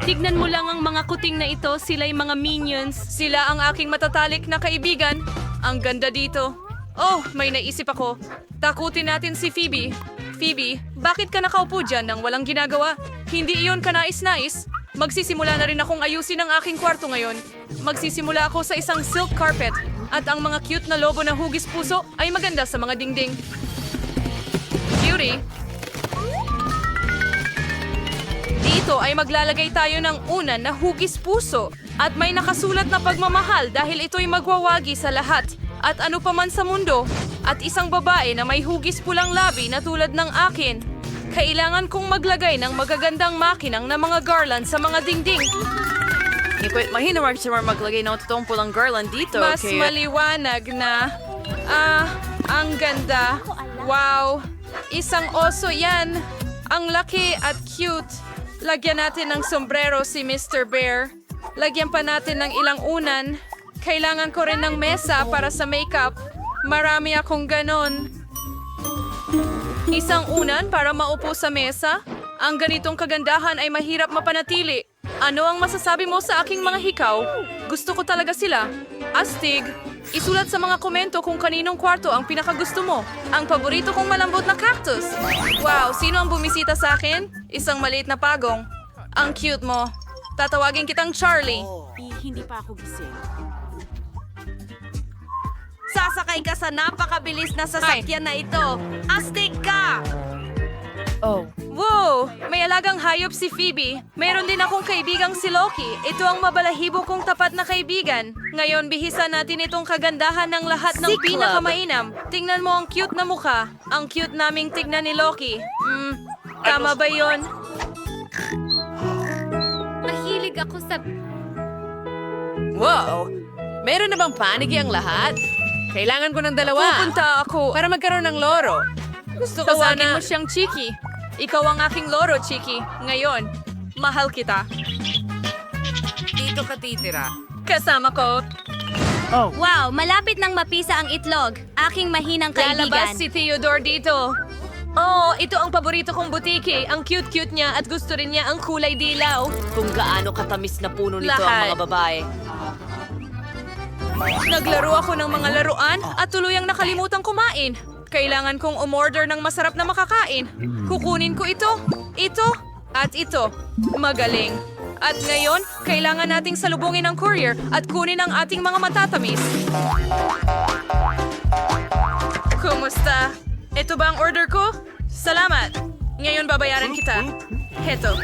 Tignan mo lang ang mga kuting na ito. Sila'y mga minions. Sila ang aking matatalik na kaibigan. Ang ganda dito. Oh, may naisip ako. Takutin natin si Phoebe. Phoebe, bakit ka nakaupo dyan nang walang ginagawa? Hindi iyon kanais-nais. Magsisimula na rin akong ayusin ang aking kwarto ngayon. Magsisimula ako sa isang silk carpet. At ang mga cute na lobo na hugis puso ay maganda sa mga dingding. Beauty. Dito ay maglalagay tayo ng unan na hugis puso. At may nakasulat na pagmamahal dahil ito'y magwawagi sa lahat. At ano pa man sa mundo. At isang babae na may hugis pulang labi na tulad ng akin. Kailangan kong maglagay ng magagandang makinang na mga garland sa mga dingding.
Mahinawag siya maglagay ng totoong pulang garland dito.
Mas maliwanag na... ang ganda. Wow. Isang oso yan. Ang laki at cute. Lagyan natin ng sombrero si Mr. Bear. Lagyan pa natin ng ilang unan. Kailangan ko rin ng mesa para sa makeup. Marami akong ganon. Isang unan para maupo sa mesa. Ang ganitong kagandahan ay mahirap mapanatili. Ano ang masasabi mo sa aking mga hikaw? Gusto ko talaga sila. Astig, isulat sa mga komento kung kaninong kwarto ang pinakagusto mo. Ang paborito kong malambot na cactus. Wow, sino ang bumisita sa akin? Isang maliit na pagong. Ang cute mo. Tatawagin kitang Charlie.
Hindi pa ako gising.
Sasakay ka sa napakabilis na sasakyan na ito. Astig ka!
Wow! May alagang hayop si Phoebe. Mayroon din akong kaibigang si Loki. Ito ang mabalahibo kong tapat na kaibigan. Ngayon, bihisa natin itong kagandahan ng lahat ng pinakamainam. Tingnan mo ang cute na mukha. Ang cute naming tignan ni Loki. Tama ba yon?
Mahilig ako sa...
Wow! Meron na bang panigi ang lahat? Kailangan ko ng dalawa.
Pupunta ako.
Para magkaroon ng loro.
Gusto ko sana mo siyang Chiki. Ikaw ang aking loro, Chiki. Ngayon, mahal kita.
Dito ka titira.
Kasama ko.
Wow, malapit nang mapisa ang itlog. Aking mahinang kaibigan.
Lalabas si Theodore dito. Oh, ito ang paborito kong butiki. Ang cute-cute niya at gusto rin niya ang kulay dilaw.
Kung gaano katamis na puno nito
Lahat.
ang mga babae.
Naglaro ako ng mga laruan at tuluyang nakalimutan kumain. Kailangan kong umorder ng masarap na makakain. Kukunin ko ito, at ito. Magaling. At ngayon, kailangan nating salubungin ang courier at kunin ang ating mga matatamis. Kumusta? Ito ba ang order ko? Salamat. Ngayon babayaran kita. Heto.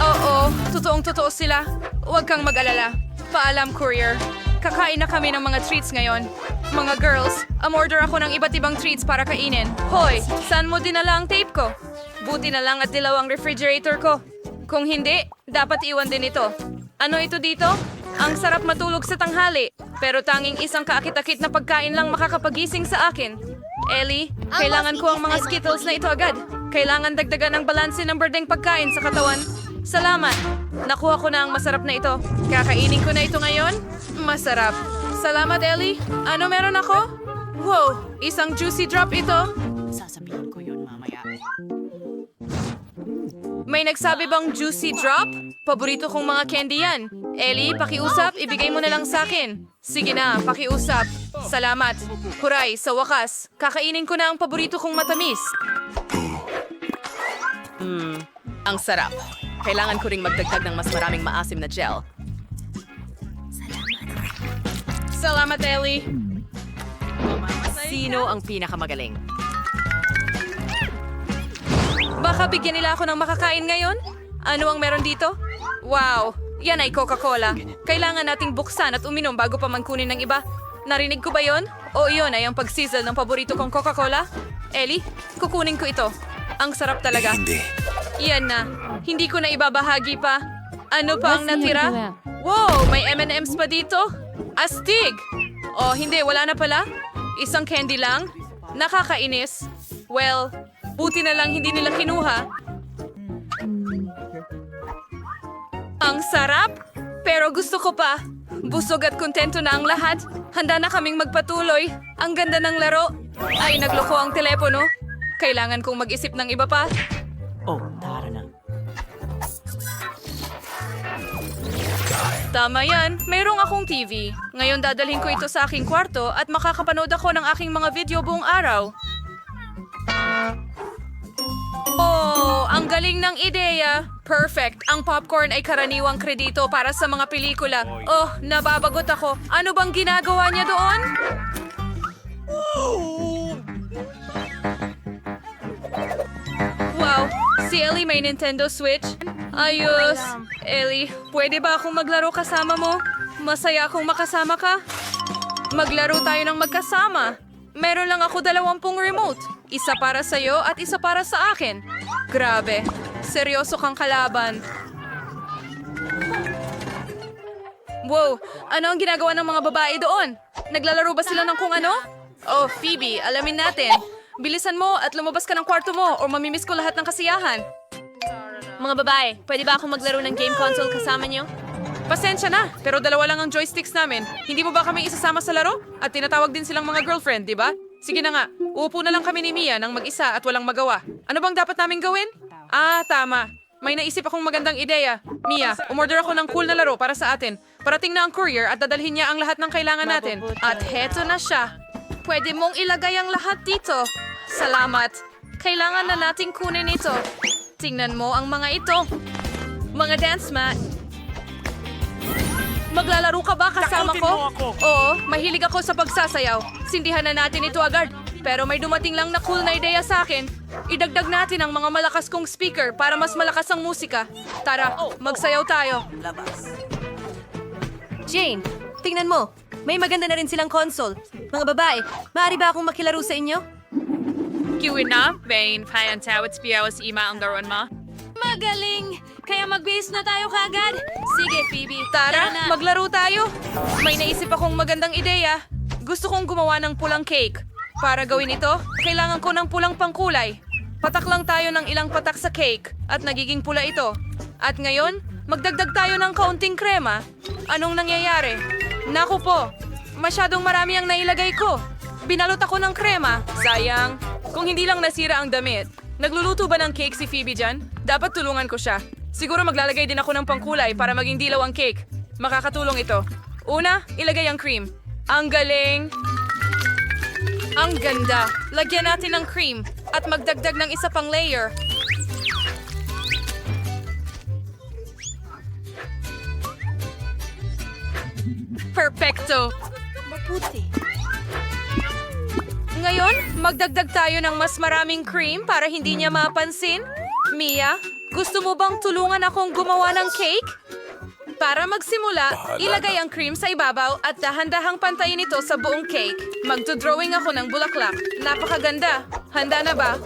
Oo, totoong-totoo sila. Huwag kang mag-alala. Paalam, courier. Kakain na kami ng mga treats ngayon. Mga girls, umorder ako ng iba't ibang treats para kainin. Hoy, saan mo dinala ang tape ko? Buti na lang at dilaw ang refrigerator ko. Kung hindi, dapat iwan din ito. Ano ito dito? Ang sarap matulog sa tanghali. Pero tanging isang kaakit-akit na pagkain lang makakapagising sa akin. Ellie, kailangan ko ang mga Skittles na ito agad. Kailangan dagdagan ang balanse ng berdeng pagkain sa katawan. Salamat. Nakuha ko na ang masarap na ito. Kakainin ko na ito ngayon. Masarap. Salamat, Ellie. Ano meron ako? Wow, isang juicy drop ito.
Sasabihin ko yun mamaya.
May nagsabi bang juicy drop? Paborito kong mga candy yan. Ellie, pakiusap, ibigay mo na lang sa akin. Sige na, pakiusap. Salamat. Huray, sa wakas, kakainin ko na ang paborito kong matamis.
Ang sarap. Kailangan ko ring magdagdag ng mas maraming maasim na gel.
Salamat, Ellie.
Sino ang pinakamagaling?
Baka bigyan nila ako ng makakain ngayon? Ano ang meron dito? Wow, yan ay Coca-Cola. Kailangan nating buksan at uminom bago pa magkunin ng iba. Narinig ko ba yon? O iyon ay ang pagsizzle ng paborito kong Coca-Cola? Ellie, kukunin ko ito. Ang sarap talaga.
Hindi.
Yan na. Hindi ko na ibabahagi pa. Ano pa ang natira? Wow, may M&M's pa dito? Astig! Oh, hindi, wala na pala. Isang candy lang? Nakakainis. Well, buti na lang hindi nila kinuha. Ang sarap! Pero gusto ko pa. Busog at kontento na ang lahat. Handa na kaming magpatuloy. Ang ganda ng laro. Ay, nagloko ang telepono. Kailangan kong mag-isip ng iba pa.
Oh, tara na.
Tama yan, mayroong akong TV. Ngayon dadalhin ko ito sa aking kwarto at makakapanood ako ng aking mga video buong araw. Oh, ang galing ng ideya. Perfect. Ang popcorn ay karaniwang kredito para sa mga pelikula. Oh, nababagot ako. Ano bang ginagawa niya doon? Wow, si Ellie may Nintendo Switch. Ayos. Ellie, pwede ba akong maglaro kasama mo? Masaya akong makasama ka. Maglaro tayo ng magkasama. Meron lang ako 20 remote. Isa para sa'yo at isa para sa akin. Grabe, seryoso kang kalaban. Wow, ano ang ginagawa ng mga babae doon? Naglalaro ba sila ng kung ano? Oh, Phoebe, alamin natin. Bilisan mo at lumabas ka ng kwarto mo o mamimiss ko lahat ng kasiyahan. Mga babae, pwede ba akong maglaro ng game console kasama niyo? Pasensya na, pero 2 lang ang joysticks namin. Hindi mo ba kami isasama sa laro? At tinatawag din silang mga girlfriend, di ba? Sige na nga, uupo na lang kami ni Mia nang mag-isa at walang magawa. Ano bang dapat namin gawin? Ah, tama. May naisip akong magandang ideya. Mia, umorder ako ng cool na laro para sa atin. Parating na ang courier at dadalhin niya ang lahat ng kailangan natin. At heto na siya. Pwede mong ilagay ang lahat dito. Salamat. Kailangan na nating kunin ito. Tingnan mo ang mga ito. Mga dance mat. Maglalaro ka ba kasama ko? Oo, mahilig ako sa pagsasayaw. Sindihan na natin ito agad. Pero may dumating lang na cool na ideya sa akin. Idagdag natin ang mga malakas kong speaker para mas malakas ang musika. Tara, magsayaw tayo.
Jane, tingnan mo. May maganda na rin silang console. Mga babae, maaari ba akong makilaro sa inyo?
Kiwin na, Vane, Payan Tawits Biawas Ima ang daron mo.
Magaling! Kaya mag-base na tayo kagad. Sige, Phoebe.
Tara,
na.
maglaro tayo. May naisip akong magandang ideya. Gusto kong gumawa ng pulang cake. Para gawin ito, kailangan ko ng pulang pangkulay. Patak lang tayo ng ilang patak sa cake at nagiging pula ito. At ngayon, magdagdag tayo ng kaunting krema. Anong nangyayari? Naku po, masyadong marami ang nailagay ko. Binalot ako ng krema. Sayang. Kung hindi lang nasira ang damit. Nagluluto ba ng cake si Phoebe dyan? Dapat tulungan ko siya. Siguro maglalagay din ako ng pangkulay para maging dilaw ang cake. Makakatulong ito. Una, ilagay ang cream. Ang galing! Ang ganda! Lagyan natin ng cream at magdagdag ng isa pang layer. Perfecto!
Maputi.
Ngayon, magdagdag tayo ng mas maraming cream para hindi niya mapansin. Mia, gusto mo bang tulungan akong gumawa ng cake? Para magsimula, ilagay ang cream sa ibabaw at dahan-dahang pantayin ito sa buong cake. Magdodrawing ako ng bulaklak. Napakaganda. Handa na ba?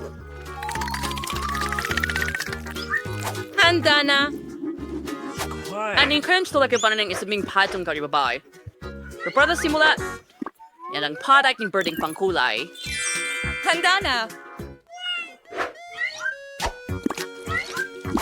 Handa na.
Aning crunch talaga pa na ng isang patong kari babae. Pero para simula, yan ang product ng birding pangkulay.
Handa na.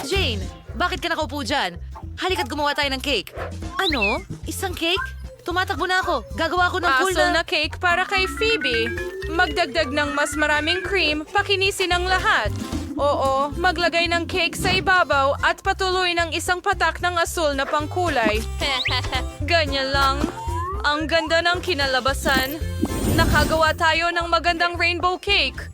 Jane, bakit ka nakaupo dyan? Halika't gumawa tayo ng cake. Ano? Isang cake? Tumatakbo na ako. Gagawa ako ng cool
Puzzle na cake para kay Phoebe. Magdagdag ng mas maraming cream, pakinisin ang lahat. Oo, maglagay ng cake sa ibabaw at patuloy ng isang patak ng asul na pangkulay. Ganyan lang. Ang ganda ng kinalabasan. Nakagawa tayo ng magandang rainbow cake.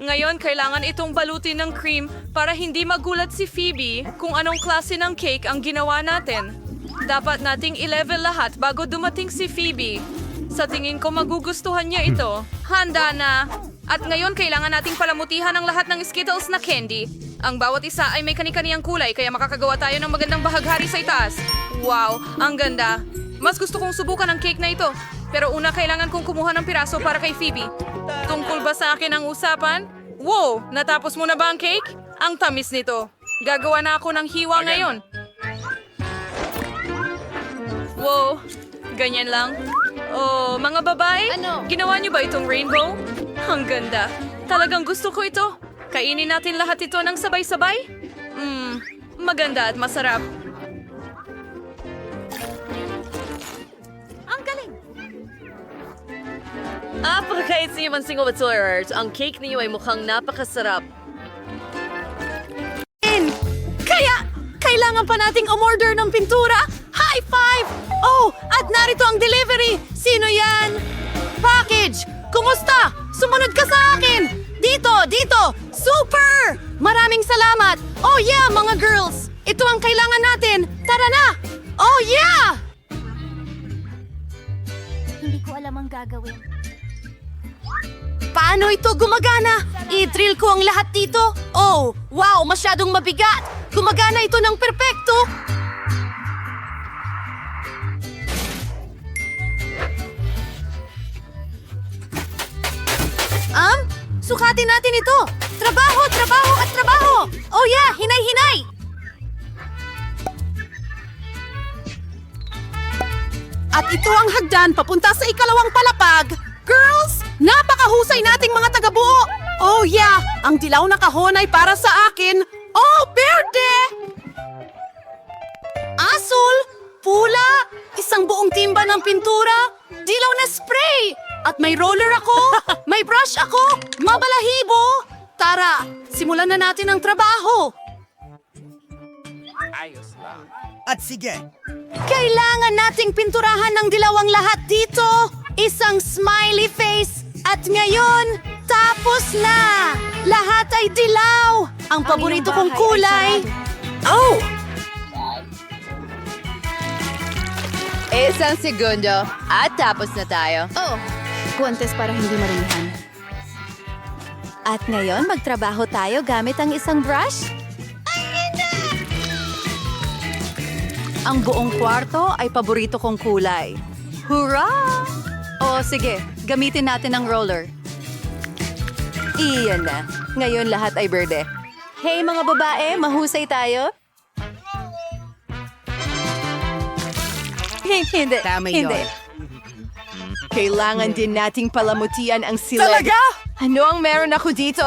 Ngayon, kailangan itong balutin ng cream para hindi magulat si Phoebe kung anong klase ng cake ang ginawa natin. Dapat nating i-level lahat bago dumating si Phoebe. Sa tingin ko magugustuhan niya ito. Handa na! At ngayon, kailangan nating palamutihan ang lahat ng Skittles na candy. Ang bawat isa ay may kani-kaniyang kulay kaya makakagawa tayo ng magandang bahaghari sa itaas. Wow, ang ganda! Mas gusto kong subukan ang cake na ito. Pero una, kailangan kong kumuha ng piraso para kay Phoebe. Tungkol ba sa akin ang usapan? Wow! Natapos mo na ba ang cake? Ang tamis nito. Gagawa na ako ng hiwa ngayon. Wow! Ganyan lang. Oh, mga babae? Ginawa niyo ba itong rainbow? Ang ganda. Talagang gusto ko ito. Kainin natin lahat ito ng sabay-sabay? Maganda at masarap.
Ang galing!
Apakakait sa iman single batulers, ang cake niyo ay mukhang napakasarap.
Kaya, kailangan pa nating umorder ng pintura. High five! Oh, at narito ang delivery. Sino yan? Package! Kumusta? Sumunod ka sa akin! Dito, dito! Super! Maraming salamat! Oh yeah, mga girls! Ito ang kailangan natin! Tara na! Oh yeah!
Hindi ko alam ang gagawin.
Paano ito gumagana? I-drill ko ang lahat dito? Oh, wow, masyadong mabigat! Gumagana ito ng perpekto! Sukatin natin ito! Trabaho, trabaho at trabaho! Oh yeah, hinay, hinay! At ito ang hagdan papunta sa ikalawang palapag. Girls, napakahusay nating mga taga-buo. Oh yeah, ang dilaw na kahon ay para sa akin. Oh, berde! Asul, pula, isang buong timba ng pintura, dilaw na spray, at may roller ako, may brush ako, mabalahibo. Tara, simulan na natin ang trabaho.
At sige,
Kailangan nating pinturahan ng dilawang lahat dito. Isang smiley face. At ngayon, tapos na. Lahat ay dilaw. Ang paborito kong kulay. Oh!
Isang segundo at tapos na tayo.
Oh, guwantes para hindi marumihan.
At ngayon, magtrabaho tayo gamit ang isang brush.
Ang buong kwarto ay paborito kong kulay. Hurrah! O sige, gamitin natin ang roller.
Iyan na. Ngayon lahat ay berde. Hey mga babae, mahusay tayo? Hindi.
Tama
Hindi.
yun.
Kailangan din nating palamutian ang silid.
Talaga?
Ano ang meron ako dito?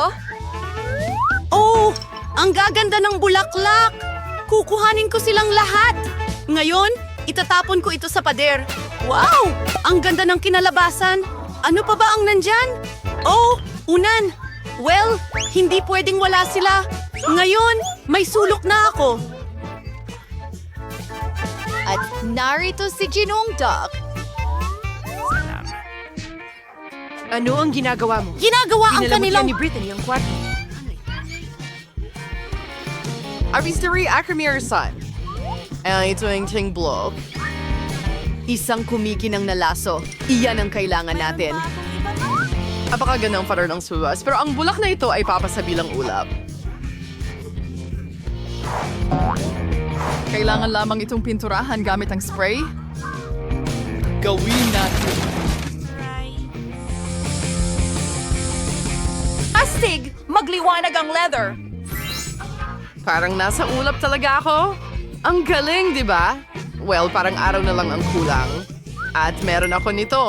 Oh, ang gaganda ng bulaklak! Kukuhanin ko silang lahat! Ngayon, itatapon ko ito sa pader. Wow! Ang ganda ng kinalabasan! Ano pa ba ang nandyan? Oh, unan! Well, hindi pwedeng wala sila. Ngayon, may sulok na ako.
At narito si Ginong Dog.
Ano ang ginagawa mo?
Ginagawa ang kanilang...
Pinalamutian ni Brittany ang kwarto. Aristary Akramirsan. Ay, ito ang ting blog. Isang kumikinang na laso. Iyan ang kailangan natin. Napakagandang pattern ng suwas, pero ang bulak na ito ay papasabilang ulap. Kailangan lamang itong pinturahan gamit ang spray.
gawin natin.
Astig! Magliwanag ang leather!
Parang nasa ulap talaga ako. Ang galing, di ba? Well, parang araw na lang ang kulang. At meron ako nito.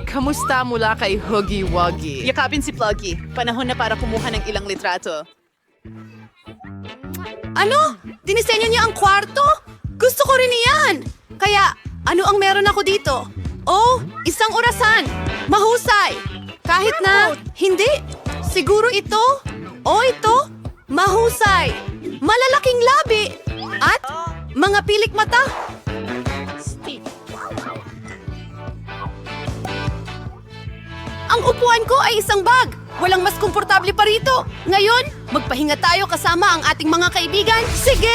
Kamusta mula kay Huggy Wuggy?
Yakapin si Pluggy. Panahon na para kumuha ng ilang litrato. Ano? Dinisenyo niya ang kwarto? Gusto ko rin iyan! Kaya, ano ang meron ako dito? Oh, isang orasan! Mahusay! Kahit na, hindi. Siguro ito? O ito? Mahusay! Malalaking labi! At mga pilik mata! Ang upuan ko ay isang bag. Walang mas komportable pa rito. Ngayon, magpahinga tayo kasama ang ating mga kaibigan. Sige,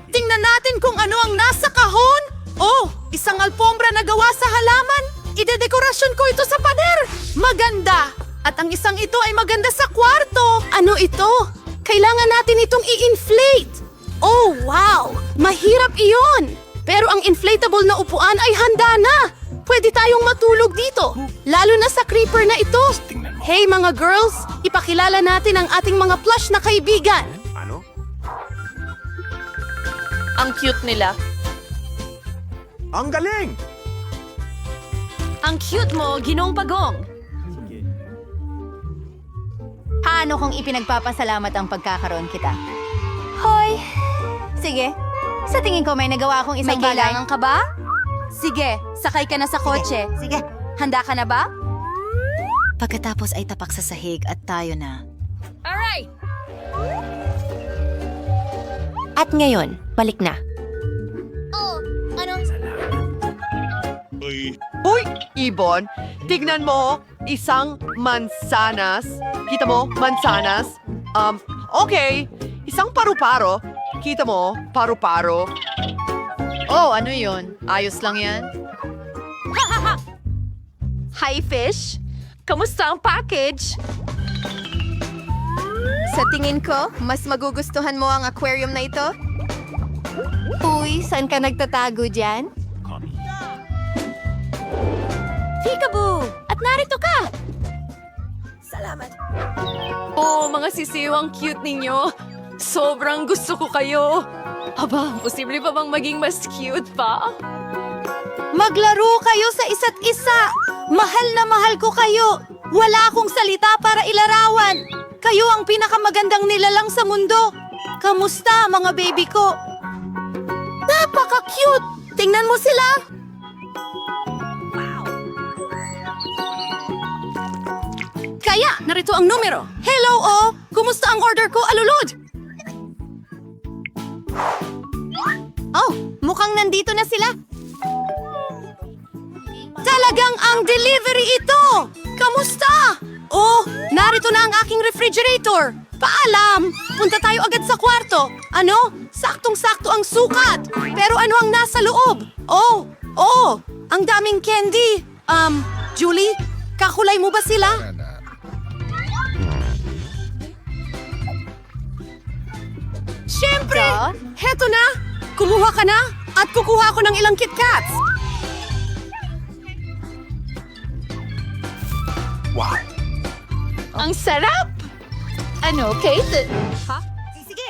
tingnan natin kung ano ang nasa kahon. Oh, isang alpombra na gawa sa halaman. Idedekorasyon ko ito sa pader. Maganda. At ang isang ito ay maganda sa kwarto. Ano ito? Kailangan natin itong i-inflate. Oh, wow! Mahirap iyon. Pero ang inflatable na upuan ay handa na. Pwede tayong matulog dito. Lalo na sa creeper na ito. Hey mga girls, ipakilala natin ang ating mga plush na kaibigan.
Ano?
Ang cute nila.
Ang galing!
Ang cute mo, Ginong Pagong.
Paano kung ipinagpapasalamat ang pagkakaroon kita? Hoy! Sige, sa tingin ko may nagawa akong isang bagay. May kailangan ka ba? Sige, sakay ka na sa kotse. Sige. Handa ka na ba?
Pagkatapos ay tapak sa sahig at tayo na.
Alright!
At ngayon, balik na.
Oh, ano?
Uy, Ibon, tignan mo, isang mansanas. Kita mo, mansanas? Okay, isang paru-paro. Kita mo, paru-paro. Oh, ano yun? Ayos lang yan?
Hi, fish! Kamusta ang package? Sa tingin ko, mas magugustuhan mo ang aquarium na ito? Uy, saan ka nagtatago dyan? Peekaboo! At narito ka! Salamat.
Oh, mga sisiwang cute ninyo. Sobrang gusto ko kayo. Aba, posible pa bang maging mas cute pa?
Maglaro kayo sa isa't isa. Mahal na mahal ko kayo. Wala akong salita para ilarawan. Kayo ang pinakamagandang nilalang sa mundo. Kamusta, mga baby ko? Napaka-cute! Tingnan mo sila! Kaya, narito ang numero. Hello, oh! Kumusta ang order ko, alulod? nandito na sila. Talagang ang delivery ito! Kamusta? Oh, narito na ang aking refrigerator. Paalam! Punta tayo agad sa kwarto. Ano? Saktong-sakto ang sukat. Pero ano ang nasa loob? Oh, ang daming candy. Julie, kakulay mo ba sila? Siyempre! Heto na! Kumuha ka na at kukuha ko ng ilang KitKats.
Wow.
Ang sarap! Ano, Kate?
Sige.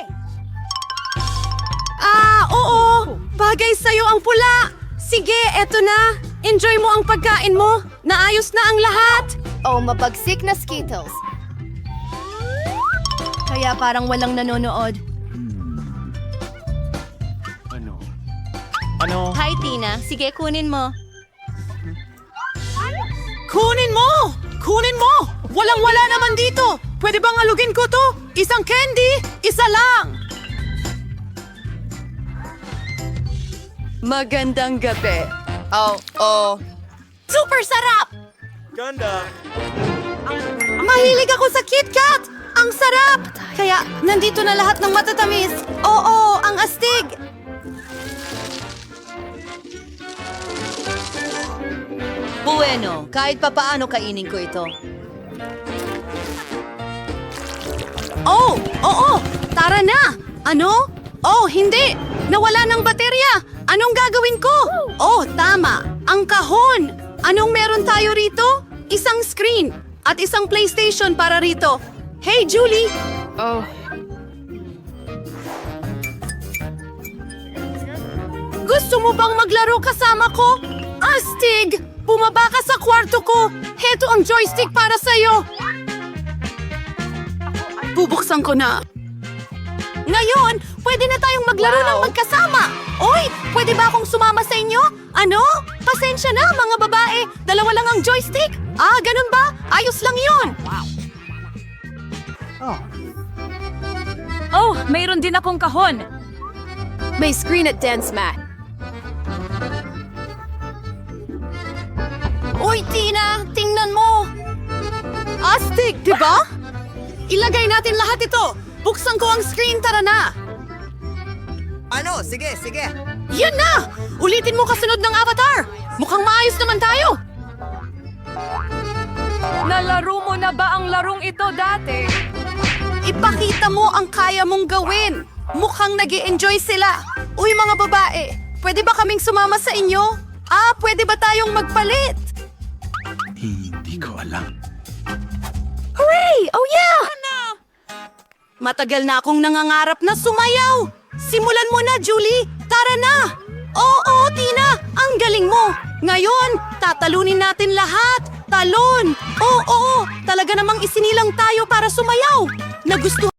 Oo. Bagay sa'yo ang pula. Sige, eto na. Enjoy mo ang pagkain mo. Naayos na ang lahat.
Oh, mapagsik na Skittles. Kaya parang walang nanonood.
Ano?
Hi, Tina. Sige, kunin mo.
Kunin mo! Kunin mo! Walang-wala naman dito. Pwede bang alugin ko to? Isang candy, isa lang.
Magandang gabi.
Super sarap!
Ganda.
Mahilig ako sa KitKat! Ang sarap! Kaya nandito na lahat ng matatamis. Oo, ang astig!
Bueno, kahit papaano kainin ko ito.
Oh, oo! Tara na! Ano? Oh, hindi! Nawala ng baterya! Anong gagawin ko? Oh, tama! Ang kahon! Anong meron tayo rito? Isang screen at isang PlayStation para rito. Hey, Julie!
Oh,
Gusto mo bang maglaro kasama ko? Astig! Bumaba ka sa kwarto ko! Heto ang joystick para sa'yo! Bubuksan ko na. Ngayon, pwede na tayong maglaro ng magkasama. Oy, pwede ba akong sumama sa inyo? Ano? Pasensya na, mga babae. Dalawa lang ang joystick. Ah, ganun ba? Ayos lang yun.
Oh, mayroon din akong kahon.
may screen at dance mat.
Uy, Tina! Tingnan mo! Astig, di ba? Ilagay natin lahat ito! Buksan ko ang screen, tara na!
Ano? Sige, sige.
Yan na! Ulitin mo kasunod ng avatar! Mukhang maayos naman tayo!
Nalaro mo na ba ang larong ito dati?
Ipakita mo ang kaya mong gawin! Mukhang nag-i-enjoy sila! Uy, mga babae! Pwede ba kaming sumama sa inyo? Ah, pwede ba tayong magpalit?
Hindi ko alam.
Hooray! Oh yeah! Matagal na akong nangangarap na sumayaw! Simulan mo na, Julie! Tara na! Oo, Tina! Ang galing mo! Ngayon, tatalunin natin lahat! Talon! Oo! Talaga namang isinilang tayo para sumayaw! Nagustuhan